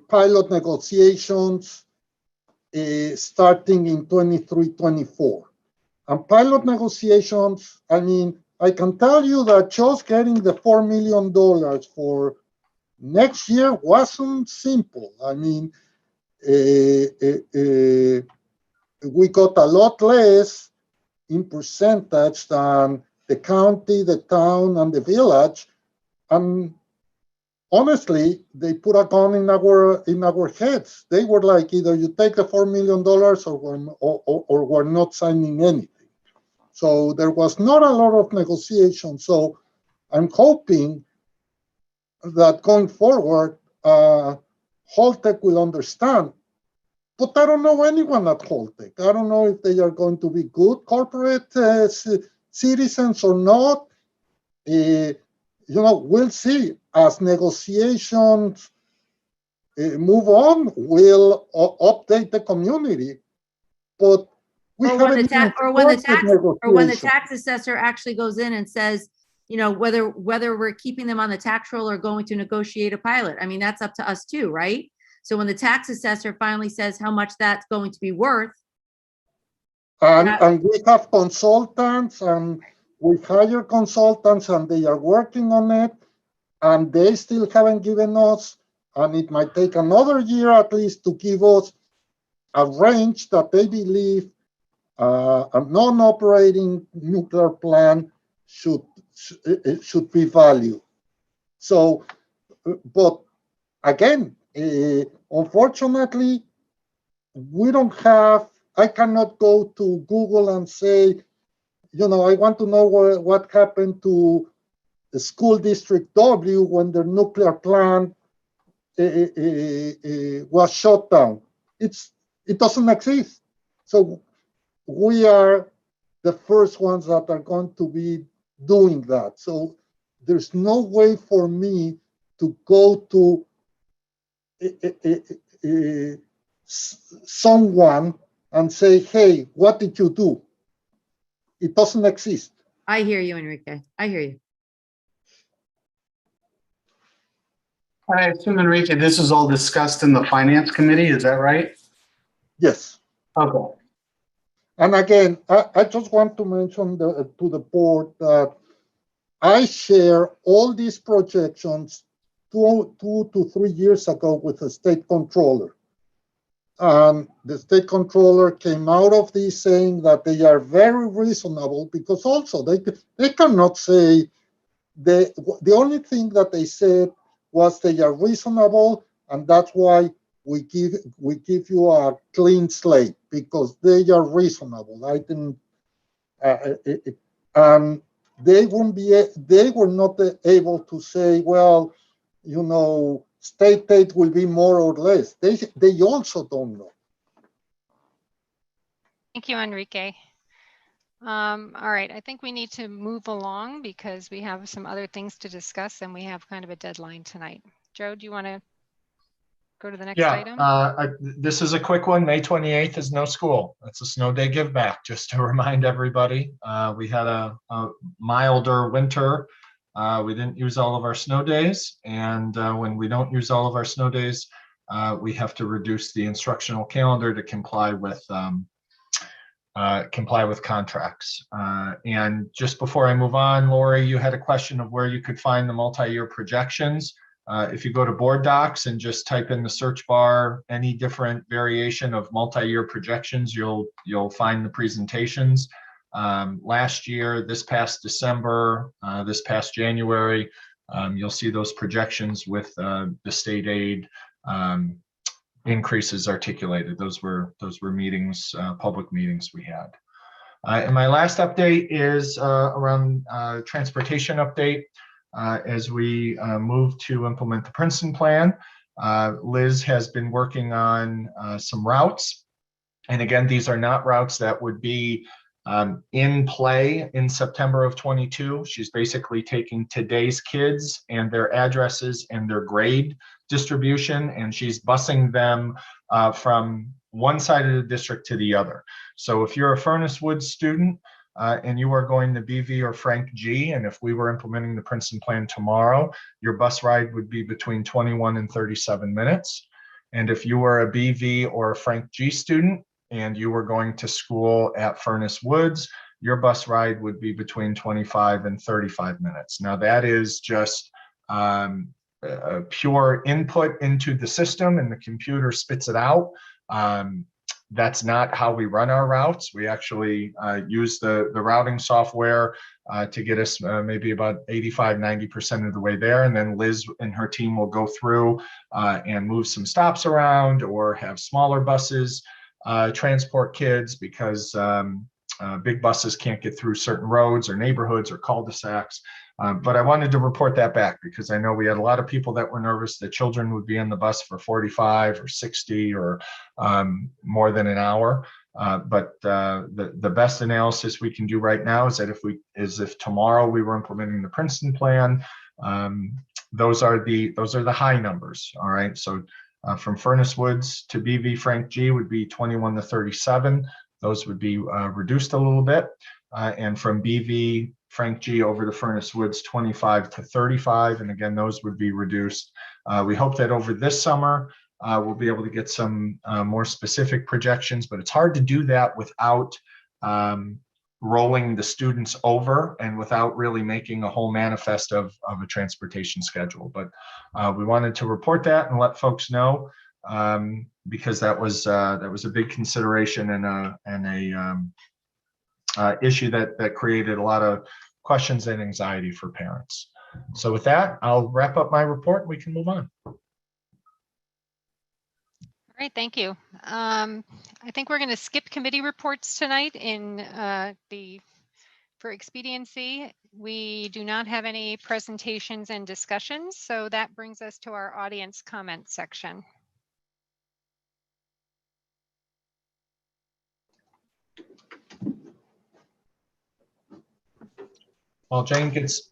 pilot negotiations starting in 23-24. And pilot negotiations, I mean, I can tell you that just getting the $4 million for next year wasn't simple. I mean, we got a lot less in percentage than the county, the town, and the village. And honestly, they put a gun in our heads. They were like, either you take the $4 million or we're not signing anything. So there was not a lot of negotiation. So I'm hoping that going forward, Holtec will understand. But I don't know anyone at Holtec. I don't know if they are going to be good corporate citizens or not. We'll see. As negotiations move on, we'll update the community. But or when the tax assessor actually goes in and says, whether we're keeping them on the tax roll or going to negotiate a pilot. I mean, that's up to us too, right? So when the tax assessor finally says how much that's going to be worth. And we have consultants, and we hire consultants, and they are working on it, and they still haven't given us, and it might take another year at least to give us a range that they believe a non-operating nuclear plant should be valued. So, but again, unfortunately, we don't have, I cannot go to Google and say, I want to know what happened to the school district W when their nuclear plant was shut down. It doesn't exist. So we are the first ones that are going to be doing that. So there's no way for me to go to someone and say, hey, what did you do? It doesn't exist. I hear you, Enrique. I hear you. I assume, Enrique, this is all discussed in the finance committee, is that right? Yes. Okay. And again, I just want to mention to the board that I share all these projections 2 to 3 years ago with the state controller. And the state controller came out of this saying that they are very reasonable, because also they cannot say, the only thing that they said was they are reasonable, and that's why we give you a clean slate, because they are reasonable. I didn't, and they were not able to say, well, state aid will be more or less. They also don't know. Thank you, Enrique. All right, I think we need to move along because we have some other things to discuss and we have kind of a deadline tonight. Joe, do you want to go to the next item? This is a quick one. May 28th is no school. It's a snow day give back, just to remind everybody. We had a milder winter. We didn't use all of our snow days, and when we don't use all of our snow days, we have to reduce the instructional calendar to comply with contracts. And just before I move on, Lori, you had a question of where you could find the multi-year projections. If you go to board docs and just type in the search bar any different variation of multi-year projections, you'll find the presentations. Last year, this past December, this past January, you'll see those projections with the state aid increases articulated. Those were meetings, public meetings we had. And my last update is around transportation update. As we move to implement the Princeton plan, Liz has been working on some routes. And again, these are not routes that would be in play in September of 22. She's basically taking today's kids and their addresses and their grade distribution, and she's busing them from one side of the district to the other. So if you're a Furnace Woods student, and you are going to BV or Frank G. And if we were implementing the Princeton plan tomorrow, your bus ride would be between 21 and 37 minutes. And if you were a BV or a Frank G student and you were going to school at Furnace Woods, your bus ride would be between 25 and 35 minutes. Now that is just a pure input into the system and the computer spits it out. That's not how we run our routes. We actually use the routing software to get us maybe about 85, 90% of the way there. And then Liz and her team will go through and move some stops around or have smaller buses transport kids because big buses can't get through certain roads or neighborhoods or cul-de-sacs. But I wanted to report that back because I know we had a lot of people that were nervous that children would be on the bus for 45 or 60 or more than an hour. But the best analysis we can do right now is that if tomorrow we were implementing the Princeton plan, those are the high numbers. All right. So from Furnace Woods to BV Frank G would be 21 to 37. Those would be reduced a little bit. And from BV Frank G over to Furnace Woods, 25 to 35. And again, those would be reduced. We hope that over this summer, we'll be able to get some more specific projections, but it's hard to do that without rolling the students over and without really making a whole manifest of a transportation schedule. But we wanted to report that and let folks know because that was a big consideration and a issue that created a lot of questions and anxiety for parents. So with that, I'll wrap up my report and we can move on. All right, thank you. I think we're going to skip committee reports tonight for expediency. We do not have any presentations and discussions, so that brings us to our audience comment section. While Jane gets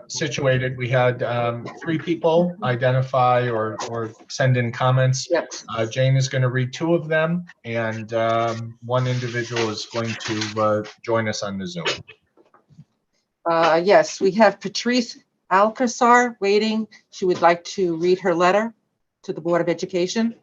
situated, we had 3 people identify or send in comments. Yep. Jane is going to read 2 of them, and 1 individual is going to join us on the Zoom. Yes, we have Patrice Alcazar waiting. She would like to read her letter to the Board of Education.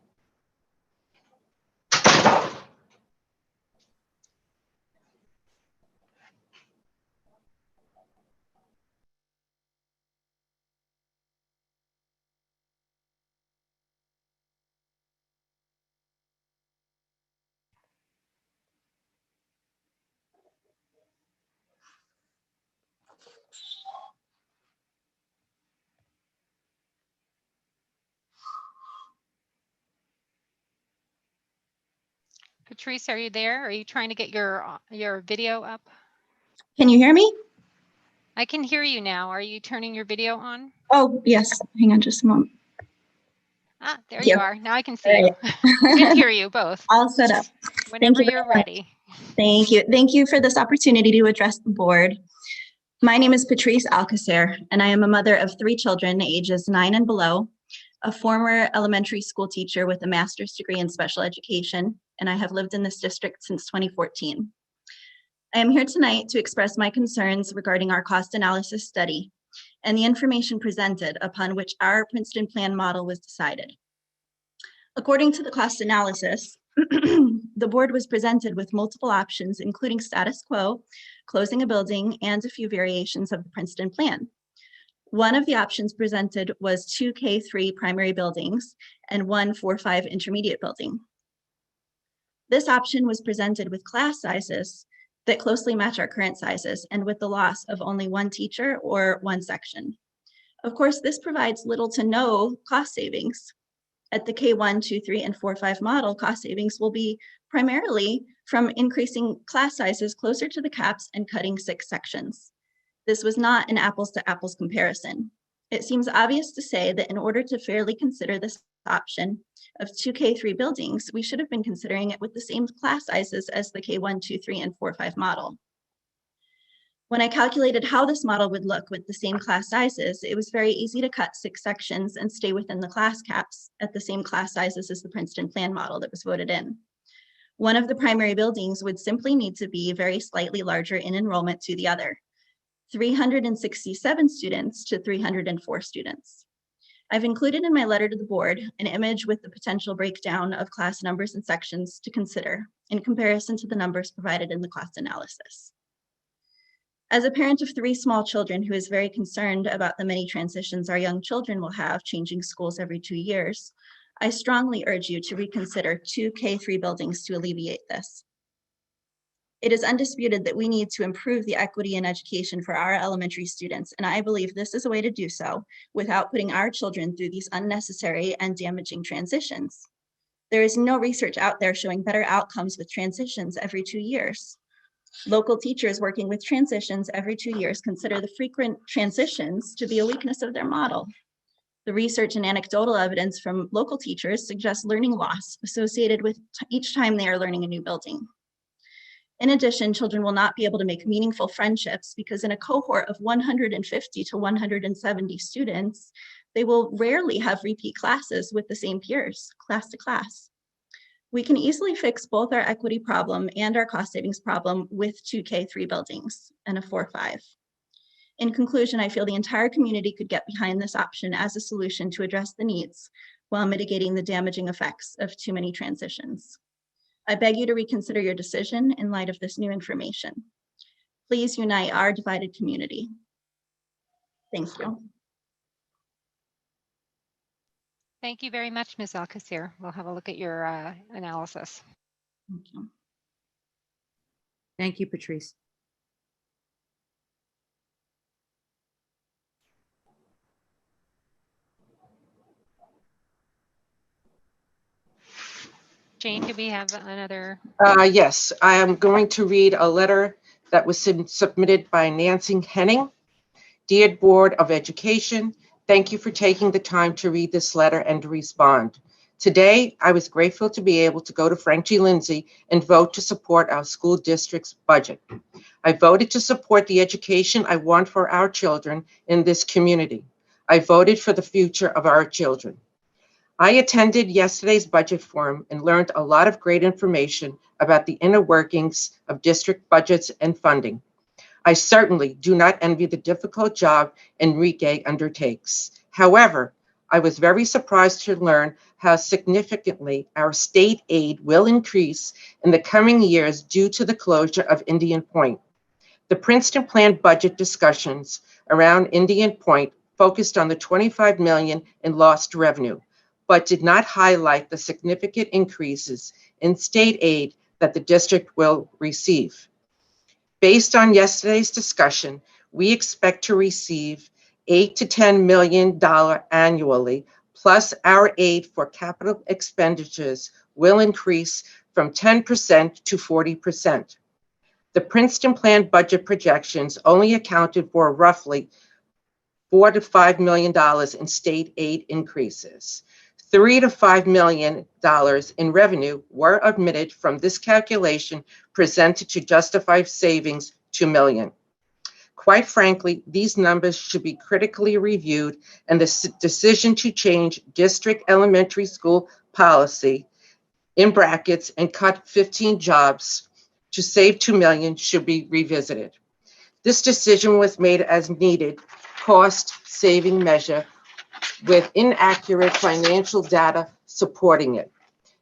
Patrice, are you there? Are you trying to get your video up? Can you hear me? I can hear you now. Are you turning your video on? Oh, yes. Hang on just a moment. Ah, there Yeah. you are. Now I can see All you. I can hear you both. All set up. Whenever you you're very much. ready. Thank you. Thank you for this opportunity to address the board. My name is Patrice Alcacer, and I am a mother of 3 children ages 9 and below, a former elementary school teacher with a master's degree in special education, and I have lived in this district since 2014. I am here tonight to express my concerns regarding our cost analysis study and the information presented upon which our Princeton plan model was decided. According to the cost analysis, the board was presented with multiple options, including status quo, closing a building, and a few variations of the Princeton plan. One of the options presented was 2 K3 primary buildings and 1 4-5 intermediate building. This option was presented with class sizes that closely match our current sizes and with the loss of only 1 teacher or 1 section. Of course, this provides little to no cost savings. At the K1, 2, 3, and 4, 5 model, cost savings will be primarily from increasing class sizes closer to the caps and cutting 6 sections. This was not an apples to apples comparison. It seems obvious to say that in order to fairly consider this option of 2 K3 buildings, we should have been considering it with the same class sizes as the K1, 2, 3, and 4, 5 model. When I calculated how this model would look with the same class sizes, it was very easy to cut 6 sections and stay within the class caps at the same class sizes as the Princeton plan model that was voted in. One of the primary buildings would simply need to be very slightly larger in enrollment to the other, 367 students to 304 students. I've included in my letter to the board an image with the potential breakdown of class numbers and sections to consider in comparison to the numbers provided in the class analysis. As a parent of 3 small children who is very concerned about the many transitions our young children will have changing schools every 2 years, I strongly urge you to reconsider 2 K-3 buildings to alleviate this. It is undisputed that we need to improve the equity in education for our elementary students, and I believe this is a way to do so without putting our children through these unnecessary and damaging transitions. There is no research out there showing better outcomes with transitions every 2 years. Local teachers working with transitions every 2 years consider the frequent transitions to be a weakness of their model. The research and anecdotal evidence from local teachers suggests learning loss associated with each time they are learning a new building. In addition, children will not be able to make meaningful friendships because in a cohort of 150 to 170 students, they will rarely have repeat classes with the same peers, class to class. We can easily fix both our equity problem and our cost savings problem with 2 K-3 buildings and a 4-5. In conclusion, I feel the entire community could get behind this option as a solution to address the needs while mitigating the damaging effects of too many transitions. I beg you to reconsider your decision in light of this new information. Please unite our divided community. Thank you. Thank you very much, Ms. Alcacer. We'll have a look at your analysis. Thank you. Thank you, Patrice. Jane, do we have another? Yes, I am going to read a letter that was submitted by Nancy Henning. Dear Board of Education, thank you for taking the time to read this letter and to respond. Today, I was grateful to be able to go to Frank G. Lindsay and vote to support our school district's budget. I voted to support the education I want for our children in this community. I voted for the future of our children. I attended yesterday's budget forum and learned a lot of great information about the inner workings of district budgets and funding. I certainly do not envy the difficult job Enrique undertakes. However, I was very surprised to learn how significantly our state aid will increase in the coming years due to the closure of Indian Point. The Princeton Plan budget discussions around Indian Point focused on the $25 million in lost revenue, but did not highlight the significant increases in state aid that the district will receive. Based on yesterday's discussion, we expect to receive $8 to $10 million annually, plus our aid for capital expenditures will increase from 10% to 40%. The Princeton Plan budget projections only accounted for roughly $4 to $5 million in state aid increases. $3 to $5 million in revenue were omitted from this calculation presented to justify savings $2 million. Quite frankly, these numbers should be critically reviewed, and the decision to change district elementary school policy in brackets and cut 15 jobs to save $2 million should be revisited. This decision was made as needed cost-saving measure with inaccurate financial data supporting it.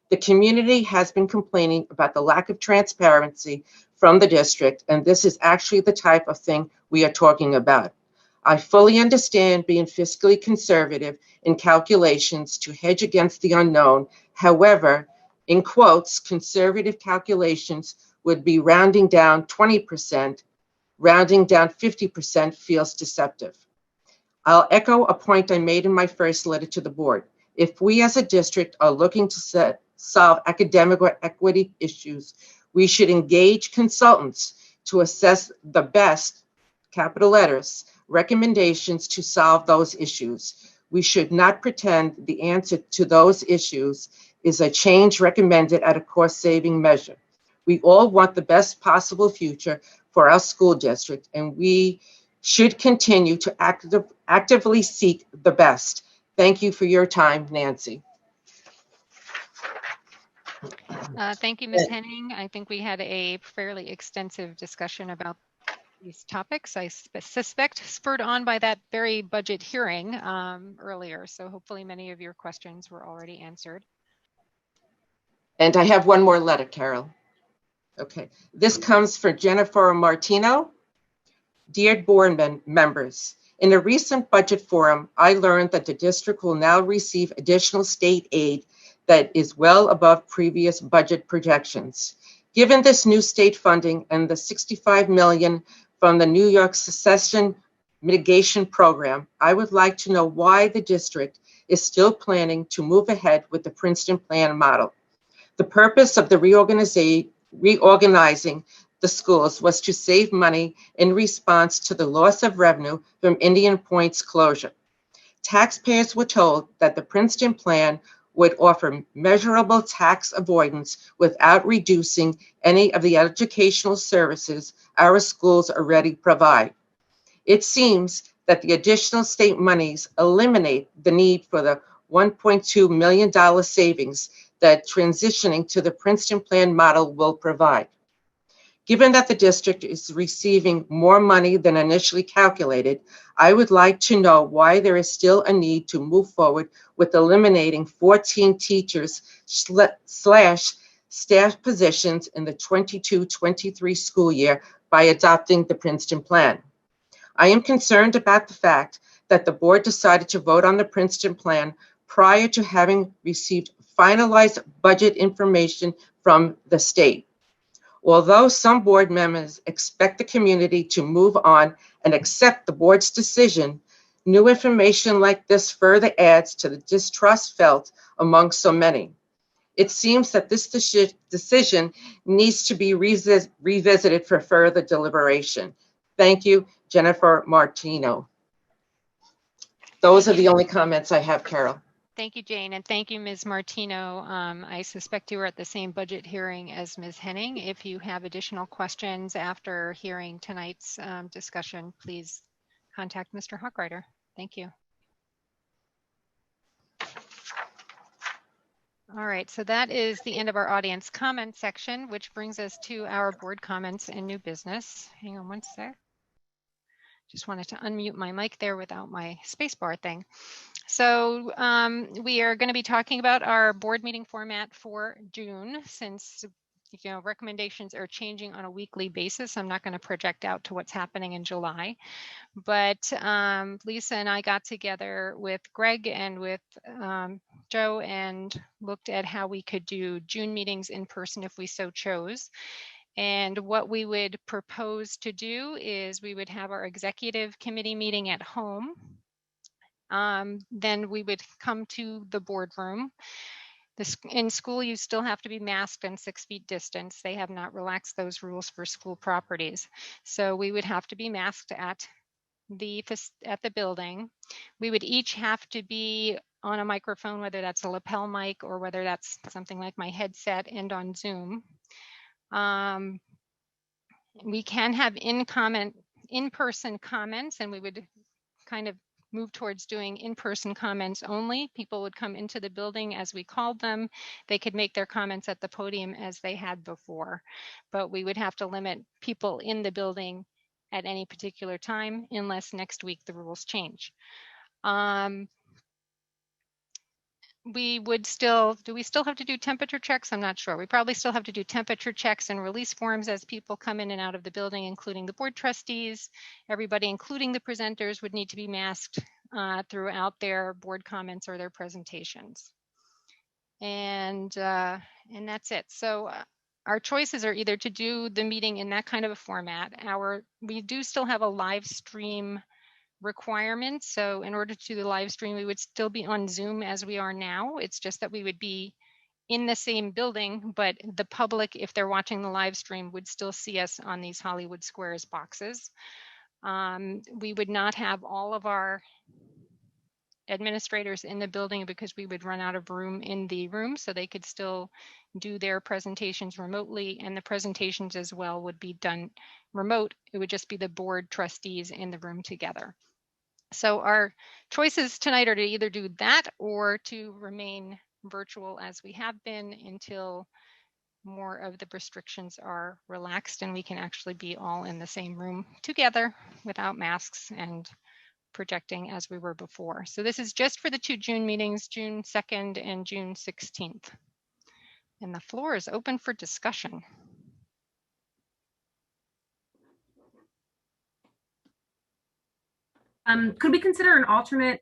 The community has been complaining about the lack of transparency from the district, and this is actually the type of thing we are talking about. I fully understand being fiscally conservative in calculations to hedge against the unknown. However, in quotes, conservative calculations would be rounding down 20%, rounding down 50% feels deceptive. I'll echo a point I made in my first letter to the board. If we as a district are looking to solve academic or equity issues, we should engage consultants to assess the best, capital letters, recommendations to solve those issues. We should not pretend the answer to those issues is a change recommended at a cost-saving measure. We all want the best possible future for our school district, and we should continue to actively seek the best. Thank you for your time, Nancy. Thank you, Ms. Henning. I think we had a fairly extensive discussion about these topics. I suspect spurred on by that very budget hearing earlier. So hopefully many of your questions were already answered. And I have one more letter, Carol. Okay, this comes for Jennifer Martino. Dear board members, in a recent budget forum, I learned that the district will now receive additional state aid that is well above previous budget projections. Given this new state funding and the $65 million from the New York Secession Mitigation Program, I would like to know why the district is still planning to move ahead with the Princeton Plan model. The purpose of the reorganizing the schools was to save money in response to the loss of revenue from Indian Point's closure. Taxpayers were told that the Princeton Plan would offer measurable tax avoidance without reducing any of the educational services our schools already provide. It seems that the additional state monies eliminate the need for the $1.2 million savings that transitioning to the Princeton Plan model will provide. Given that the district is receiving more money than initially calculated, I would like to know why there is still a need to move forward with eliminating 14 teachers / staff positions in the 22-23 school year by adopting the Princeton Plan. I am concerned about the fact that the board decided to vote on the Princeton Plan prior to having received finalized budget information from the state. Although some board members expect the community to move on and accept the board's decision, new information like this further adds to the distrust felt among so many. It seems that this decision needs to be revisited for further deliberation. Thank you, Jennifer Martino. Those are the only comments I have, Carol. Thank you, Jane, and thank you, Ms. Martino. I suspect you were at the same budget hearing as Ms. Henning. If you have additional questions after hearing tonight's discussion, please contact Mr. Hawkrider. Thank you. All right, so that is the end of our audience comment section, which brings us to our board comments and new business. Hang on one sec. Just wanted to unmute my mic there without my spacebar thing. So we are going to be talking about our board meeting format for June, since recommendations are changing on a weekly basis. I'm not going to project out to what's happening in July, but Lisa and I got together with Greg and with Joe and looked at how we could do June meetings in person if we so chose. And what we would propose to do is we would have our executive committee meeting at home. Then we would come to the boardroom. In school, you still have to be masked and 6 feet distance. They have not relaxed those rules for school properties. So we would have to be masked at the building. We would each have to be on a microphone, whether that's a lapel mic or whether that's something like my headset, and on Zoom. We can have in-person comments, and we would kind of move towards doing in-person comments only. People would come into the building as we called them. They could make their comments at the podium as they had before, but we would have to limit people in the building at any particular time unless next week the rules change. Do we still have to do temperature checks? I'm not sure. We probably still have to do temperature checks and release forms as people come in and out of the building, including the board trustees. Everybody, including the presenters, would need to be masked throughout their board comments or their presentations. And that's it. So our choices are either to do the meeting in that kind of a format. We do still have a live stream requirements. So in order to do the live stream, we would still be on Zoom as we are now. It's just that we would be in the same building, but the public, if they're watching the live stream, would still see us on these Hollywood Squares boxes. We would not have all of our administrators in the building because we would run out of room in the room, so they could still do their presentations remotely, and the presentations as well would be done remote. It would just be the board trustees in the room together. So our choices tonight are to either do that or to remain virtual as we have been until more of the restrictions are relaxed and we can actually be all in the same room together without masks and projecting as we were before. So this is just for the 2 June meetings, June 2nd and June 16th. And the floor is open for discussion. Could we consider an alternate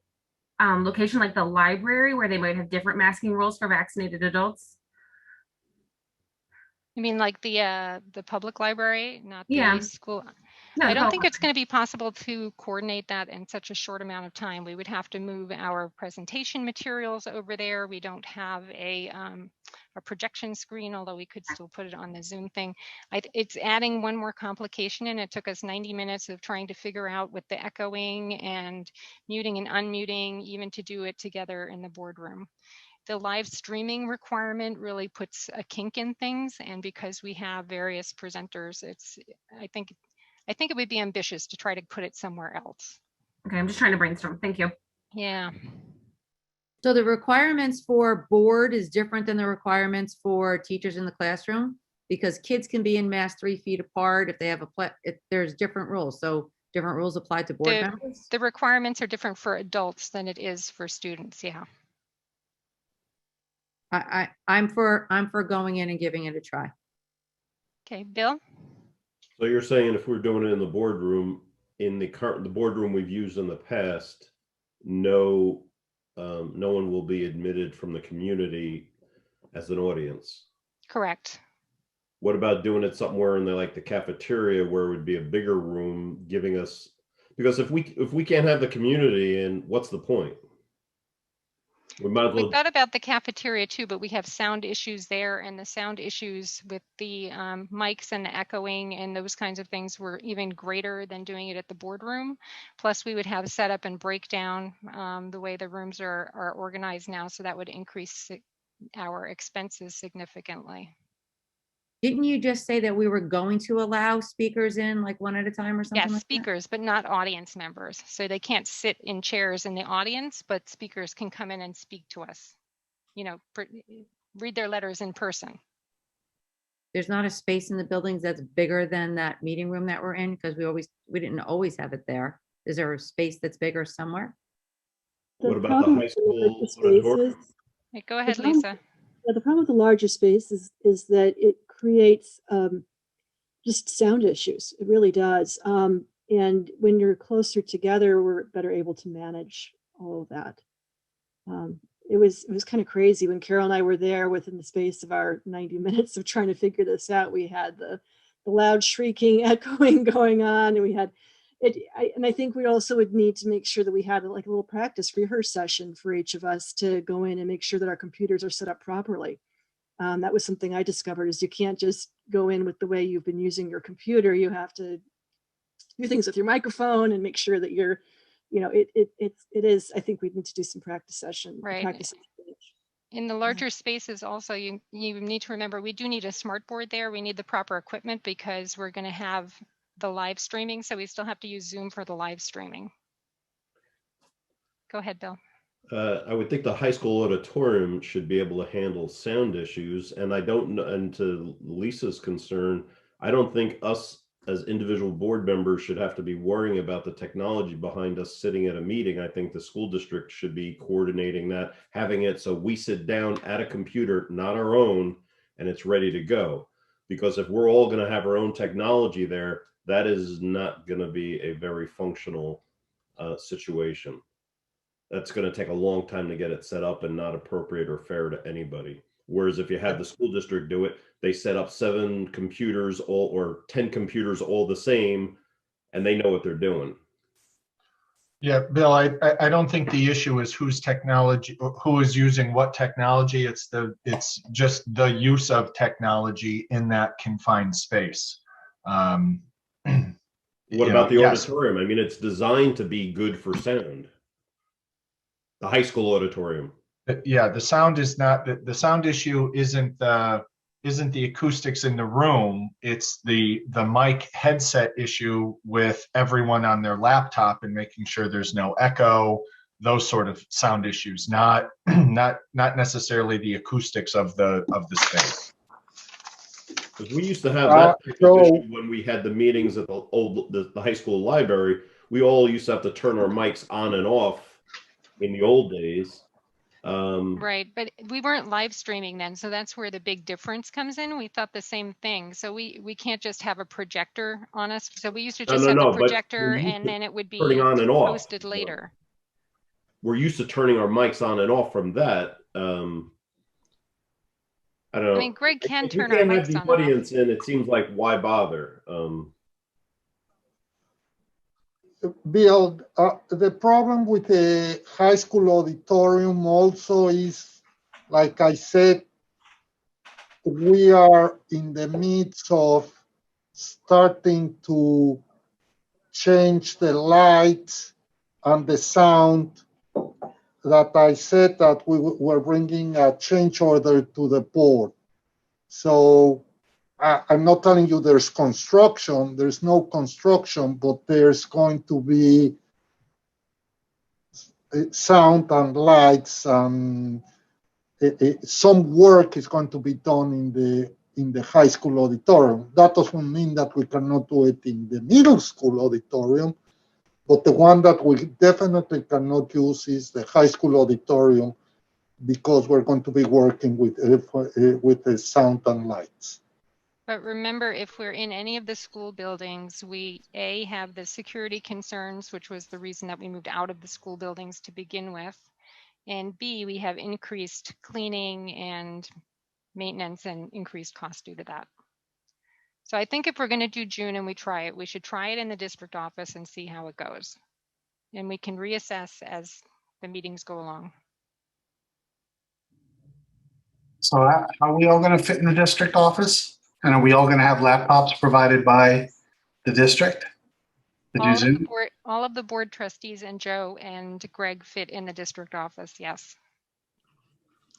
location like the library where they might have different masking rules for vaccinated adults? You mean like the public library, not Yeah. the school? No, I the don't public think it's going to be possible to coordinate that in such a short amount of time. We would have to move our presentation materials over there. We don't have a projection screen, although we could still put it on the Zoom thing. It's adding one more complication, and it took us 90 minutes of trying to figure out with the echoing and muting and unmuting, even to do it together in the boardroom. The live streaming requirement really puts a kink in things, and because we have various presenters, I think it would be ambitious to try to put it somewhere else. Okay, I'm just trying to brainstorm. Thank you. Yeah. So the requirements for board is different than the requirements for teachers in the classroom, because kids can be in mass 3 feet apart if they have there's different rules. So different rules apply to board members? The requirements are different for adults than it is for students. Yeah. I'm for going in and giving it a try. Okay, Bill? So you're saying if we're doing it in the boardroom, in the boardroom we've used in the past, no one will be admitted from the community as an audience? Correct. What about doing it somewhere in the cafeteria where it would be a bigger room, giving us, because if we can't have the community in, what's the point? We might as well. We thought about the cafeteria too, but we have sound issues there, and the sound issues with the mics and the echoing and those kinds of things were even greater than doing it at the boardroom. Plus, we would have setup and breakdown the way the rooms are organized now, so that would increase our expenses significantly. Didn't you just say that we were going to allow speakers in like one at a time or something? Yes, like speakers, but not audience members. So they can't sit in chairs in the audience, but speakers can come in and speak to us, read their letters in person. There's not a space in the buildings that's bigger than that meeting room that we're in, because we didn't always have it there. Is there a space that's bigger somewhere? What about the high school auditorium? Go ahead, Lisa. The problem with the larger space is that it creates just sound issues. It really does. And when you're closer together, we're better able to manage all of that. It was kind of crazy when Carol and I were there within the space of our 90 minutes of trying to figure this out. We had the loud shrieking, echoing going on, and we had it. And I think we also would need to make sure that we had a little practice rehearse session for each of us to go in and make sure that our computers are set up properly. That was something I discovered, is you can't just go in with the way you've been using your computer. You have to do things with your microphone and make sure that you're, it is, I think we need to do some practice session. Right. In the larger spaces also, you need to remember, we do need a smart board there. We need the proper equipment because we're going to have the live streaming. So we still have to use Zoom for the live streaming. Go ahead, Bill. I would think the high school auditorium should be able to handle sound issues. And I don't know, and to Lisa's concern, I don't think us as individual board members should have to be worrying about the technology behind us sitting at a meeting. I think the school district should be coordinating that, having it so we sit down at a computer, not our own, and it's ready to go. Because if we're all going to have our own technology there, that is not going to be a very functional situation. That's going to take a long time to get it set up and not appropriate or fair to anybody. Whereas if you have the school district do it, they set up 7 computers or 10 computers all the same, and they know what they're doing. Yeah, Bill, I don't think the issue is whose technology, who is using what technology. It's just the use of technology in that confined space. What about the auditorium? I mean, it's designed to be good for sound. The high school auditorium. Yeah, the sound is not the sound issue. Isn't the acoustics in the room. It's the mic headset issue with everyone on their laptop and making sure there's no echo those sort of sound issues, not not necessarily the acoustics of the space. 'Cause we used to have that type of so issue when we had the meetings at the high school library. We all used to have to turn our mics on and off in the old days. Right, but we weren't live streaming then, so that's where the big difference comes in. We thought the same thing. So we can't just have a projector on us. So we used to just have the No, but we're projector used and to then it would turning be on and off. posted later. We're used to turning our mics on and off from that. I don't know. I mean, Greg can If we turn our can't have mics the on and off. audience in, it seems like why bother? Bill, the problem with the high school auditorium also is, like I said, we are in the midst of starting to change the lights and the sound that I said that we were bringing a change order to the board. So I'm not telling you there's construction, there's no construction, but there's going to be sound and lights and some work is going to be done in the high school auditorium. That doesn't mean that we cannot do it in the middle school auditorium, but the one that we definitely cannot use is the high school auditorium because we're going to be working with the sound and lights. But remember, if we're in any of the school buildings, we have the security concerns, which was the reason that we moved out of the school buildings to begin with. And B, we have increased cleaning and maintenance and increased cost due to that. So I think if we're going to do June and we try it, we should try it in the district office and see how it goes. And we can reassess as the meetings go along. So how are we all going to fit in the district office? And are we all going to have laptops provided by the district to do Zoom? All of the board trustees and Joe and Greg fit in the district office, yes.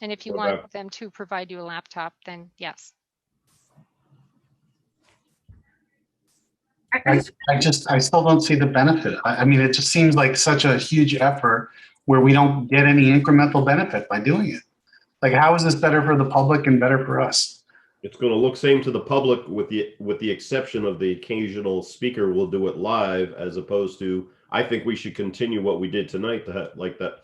And if you want them to provide you a laptop, then yes. I still don't see the benefit. I mean, it just seems like such a huge effort where we don't get any incremental benefit by doing it. Like, how is this better for the public and better for us? It's going to look same to the public with the exception of the occasional speaker will do it live, as opposed to, I think we should continue what we did tonight to have like that.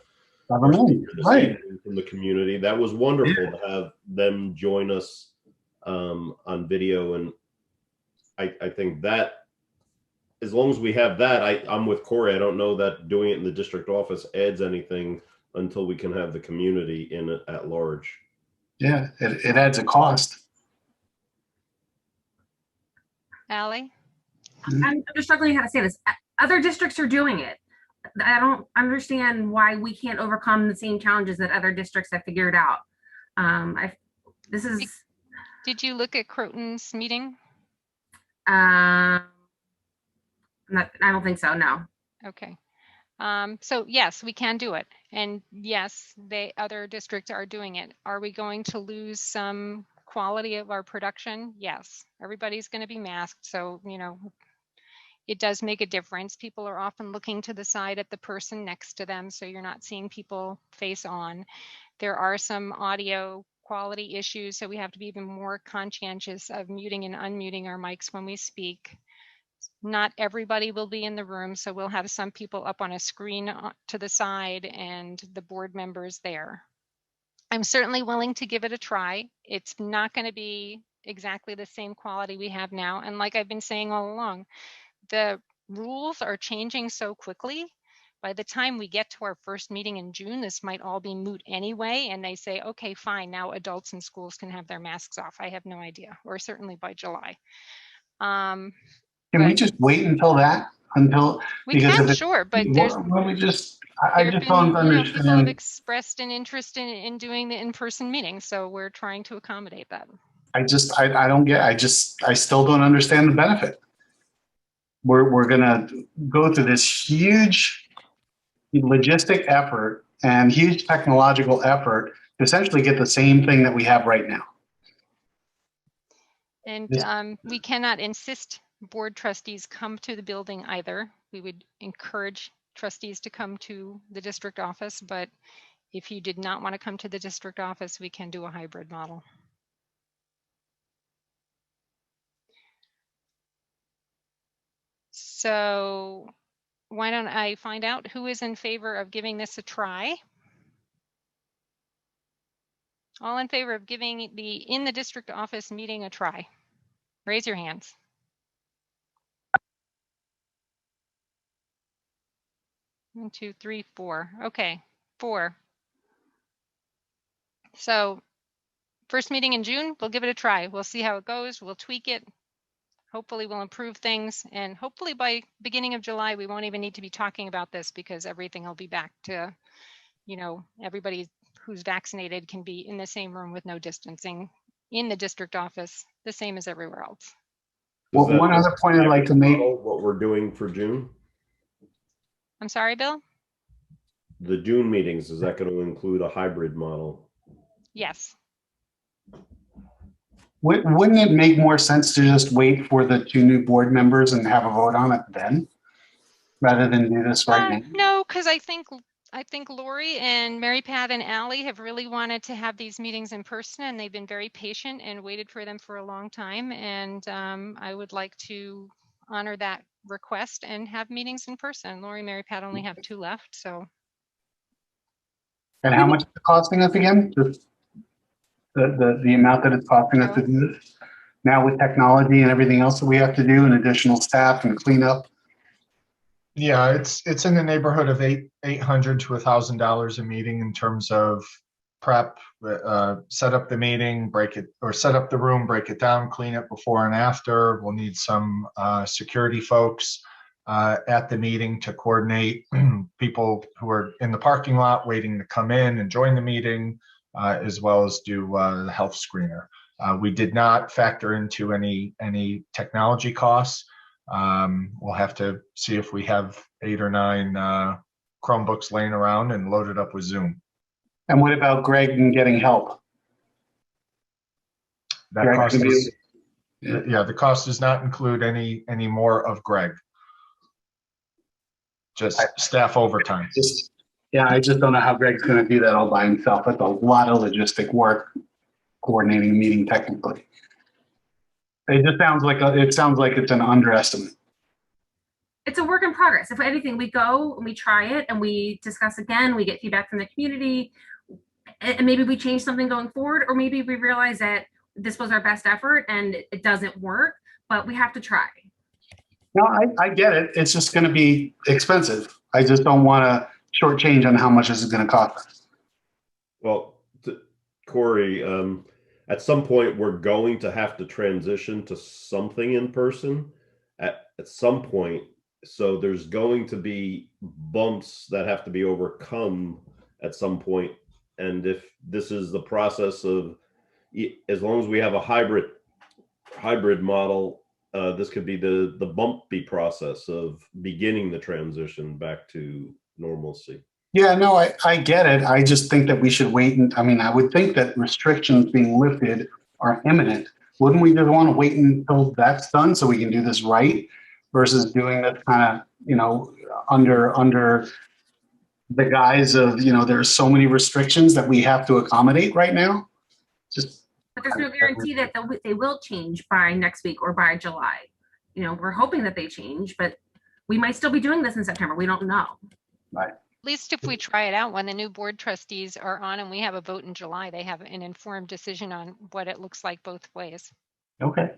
Right. From the community. That was wonderful to have them join us on video. And I think that as long as we have that, I'm with Corey. I don't know that doing it in the district office adds anything until we can have the community in it at large. Yeah, it adds a cost. Allie? I'm just struggling how to say this. Other districts are doing it. I don't understand why we can't overcome the same challenges that other districts have figured out. Did you look at Croton's meeting? I don't think so, no. Okay. So yes, we can do it. And yes, other districts are doing it. Are we going to lose some quality of our production? Yes. Everybody's going to be masked. So, it does make a difference. People are often looking to the side at the person next to them, so you're not seeing people face on. There are some audio quality issues, so we have to be even more conscientious of muting and unmuting our mics when we speak. Not everybody will be in the room, so we'll have some people up on a screen to the side and the board members there. I'm certainly willing to give it a try. It's not going to be exactly the same quality we have now. And like I've been saying all along, the rules are changing so quickly. By the time we get to our first meeting in June, this might all be moot anyway. And they say, okay, fine, now adults in schools can have their masks off. I have no idea, or certainly by July. Can we just wait until that? We can, sure, but there's I just don't understand. People have expressed an interest in doing the in-person meeting, so we're trying to accommodate that. I still don't understand the benefit. We're gonna go through this huge logistic effort and huge technological effort to essentially get the same thing that we have right now. And we cannot insist board trustees come to the building either. We would encourage trustees to come to the district office, but if you did not want to come to the district office, we can do a hybrid model. So why don't I find out who is in favor of giving this a try? All in favor of giving the in the district office meeting a try? Raise your hands. One, two, three, four. Okay, 4. So first meeting in June, we'll give it a try. We'll see how it goes. We'll tweak it. Hopefully we'll improve things. And hopefully by beginning of July, we won't even need to be talking about this because everything will be back to, you know, everybody who's vaccinated can be in the same room with no distancing in the district office, the same as everywhere else. Well, one other point I'd like to make. What we're doing for June? I'm sorry, Bill? The June meetings, is that going to include a hybrid model? Yes. Wouldn't it make more sense to just wait for the 2 new board members and have a vote on it then, rather than do this right now? No, because I think Lori and Mary Pat and Allie have really wanted to have these meetings in person, and they've been very patient and waited for them for a long time. And I would like to honor that request and have meetings in person. Lori and Mary Pat only have 2 left, so. And how much is it costing us again? Just the amount that it's costing us to do this? Now with technology and everything else that we have to do and additional staff and cleanup? Yeah, it's in the neighborhood of $800 to $1,000 a meeting in terms of prep, set up the meeting, break it, or set up the room, break it down, clean it before and after. We'll need some security folks at the meeting to coordinate people who are in the parking lot waiting to come in and join the meeting, as well as do the health screener. We did not factor into any technology costs. We'll have to see if we have 8 or 9 Chromebooks laying around and loaded up with Zoom. And what about Greg and getting help? That Greg cost can is, be- yeah, the cost does not include any more of Greg. Just staff overtime. I just don't know how Greg's going to do that all by himself. That's a lot of logistic work, coordinating a meeting technically. It just sounds like it's an underestimate. It's a work in progress. If anything, we go and we try it and we discuss again, we get feedback from the community, and maybe we change something going forward, or maybe we realize that this was our best effort and it doesn't work, but we have to try. No, I get it. It's just going to be expensive. I just don't want to shortchange on how much this is going to cost us. Well, Corey, at some point we're going to have to transition to something in person at some point. So there's going to be bumps that have to be overcome at some point. And if this is the process of, as long as we have a hybrid model, this could be the bumpy process of beginning the transition back to normalcy. Yeah, no, I get it. I just think that we should wait. And I mean, I would think that restrictions being lifted are imminent. Wouldn't we just want to wait until that's done so we can do this right versus doing this kind of, under the guise of, there's so many restrictions that we have to accommodate right now? But there's no guarantee that they will change by next week or by July. We're hoping that they change, but we might still be doing this in September. We don't know. Right. At least if we try it out, when the new board trustees are on and we have a vote in July, they have an informed decision on what it looks like both ways. Okay.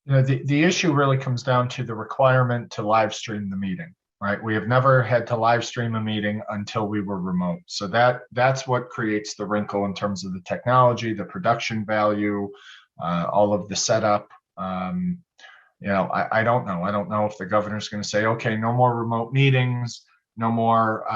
The issue really comes down to the requirement to live stream the meeting, right? We have never had to live stream a meeting until we were remote. So that's what creates the wrinkle in terms of the technology, the production value, all of the setup. I don't know. I don't know if the governor's going to say, okay, no more remote meetings, no more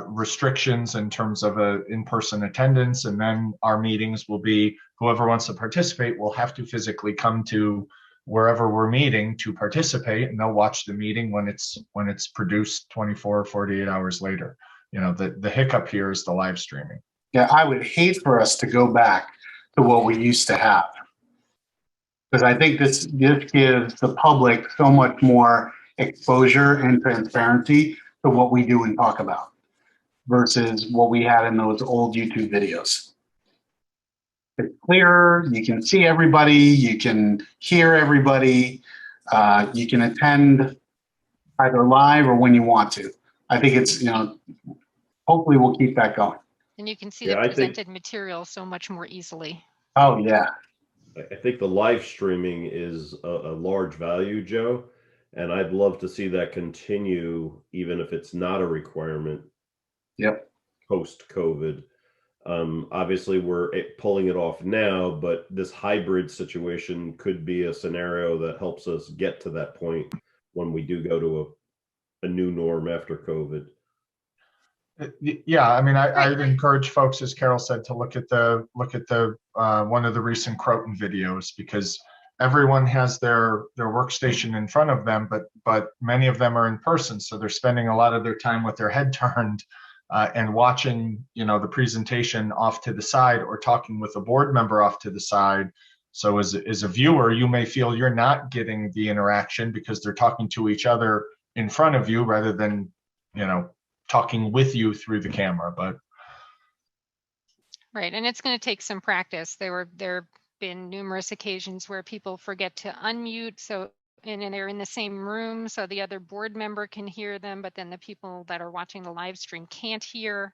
restrictions in terms of in-person attendance, and then our meetings will be, whoever wants to participate will have to physically come to wherever we're meeting to participate, and they'll watch the meeting when it's produced 24 or 48 hours later. The hiccup here is the live streaming. Yeah, I would hate for us to go back to what we used to have, because I think this gives the public so much more exposure and transparency to what we do and talk about versus what we had in those old YouTube videos. It's clearer, you can see everybody, you can hear everybody, you can attend either live or when you want to. I think it's, hopefully we'll keep that going. And you can see Yeah, the I think- presented material so much more easily. Oh, yeah. I think the live streaming is a large value, Joe, and I'd love to see that continue, even if it's not a requirement. Yep. Post-COVID. Obviously, we're pulling it off now, but this hybrid situation could be a scenario that helps us get to that point when we do go to a new norm after COVID. Yeah, I mean, I'd encourage folks, as Carol said, to look at the one of the recent Croton videos, because everyone has their workstation in front of them, but many of them are in person, so they're spending a lot of their time with their head turned and watching, the presentation off to the side or talking with a board member off to the side. So as a viewer, you may feel you're not getting the interaction because they're talking to each other in front of you rather than, talking with you through the camera. But Right, and it's going to take some practice. There have been numerous occasions where people forget to unmute, and they're in the same room, so the other board member can hear them, but then the people that are watching the live stream can't hear.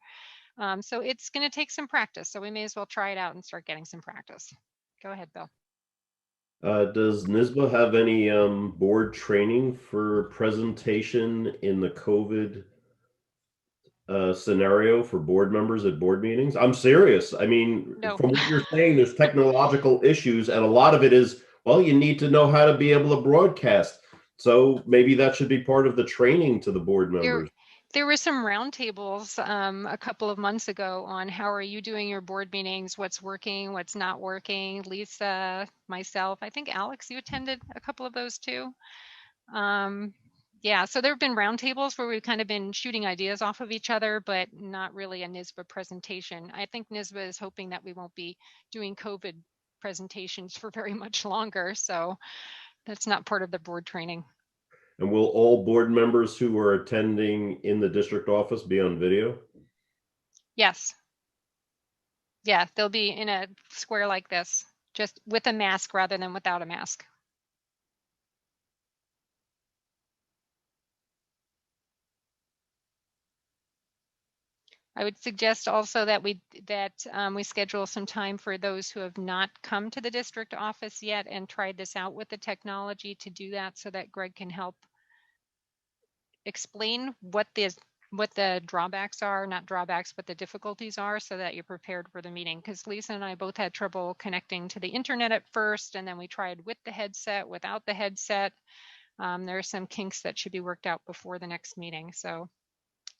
So it's going to take some practice. So we may as well try it out and start getting some practice. Go ahead, Bill. Does NISBA have any board training for presentation in the COVID scenario for board members at board meetings? I'm serious. I mean, No. From what you're saying, there's technological issues, and a lot of it is, well, you need to know how to be able to broadcast. So maybe that should be part of the training to the board members. There were some roundtables a couple of months ago on how are you doing your board meetings, what's working, what's not working. Lisa, myself, I think Alex, you attended a couple of those too. Yeah, so there have been roundtables where we've kind of been shooting ideas off of each other, but not really a NISBA presentation. I think NISBA is hoping that we won't be doing COVID presentations for very much longer, so that's not part of the board training. And will all board members who are attending in the district office be on video? Yes. Yeah, they'll be in a square like this, just with a mask rather than without a mask. I would suggest also that we schedule some time for those who have not come to the district office yet and tried this out with the technology to do that, so that Greg can help explain what the drawbacks are, not drawbacks, but the difficulties are, so that you're prepared for the meeting. Because Lisa and I both had trouble connecting to the internet at first, and then we tried with the headset, without the headset. There are some kinks that should be worked out before the next meeting. So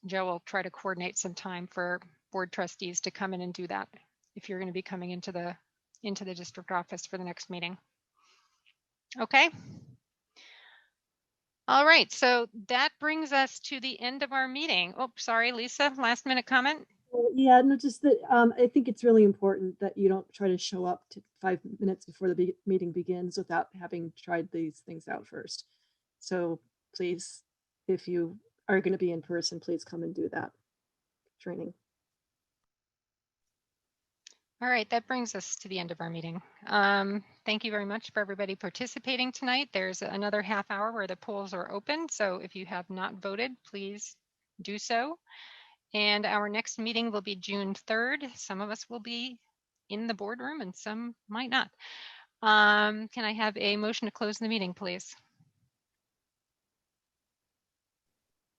Joe will try to coordinate some time for board trustees to come in and do that if you're going to be coming into the district office for the next meeting. Okay. All right, so that brings us to the end of our meeting. Oh, sorry, Lisa, last minute comment. Yeah, no, just that I think it's really important that you don't try to show up to 5 minutes before the meeting begins without having tried these things out first. So please, if you are going to be in person, please come and do that training. All right, that brings us to the end of our meeting. Thank you very much for everybody participating tonight. There's another half hour where the polls are open, so if you have not voted, please do so. And our next meeting will be June 3rd. Some of us will be in the boardroom and some might not. Can I have a motion to close the meeting, please?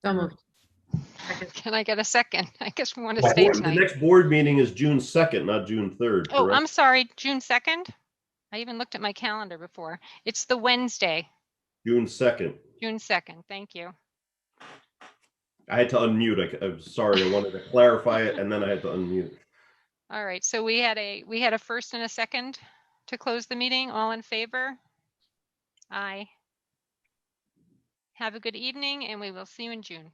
So moved. Can I get a second? I guess we want to stay The tonight. next board meeting is June 2nd, not June 3rd, Oh, correct? I'm sorry, June 2nd? I even looked at my calendar before. It's the Wednesday, June 2nd. June 2nd. Thank you. I had to unmute. I'm sorry. I wanted to clarify it, and then I had to unmute. All right, so we had a first and a second to close the meeting. All in favor? Aye. Have a good evening, and we will see you in June.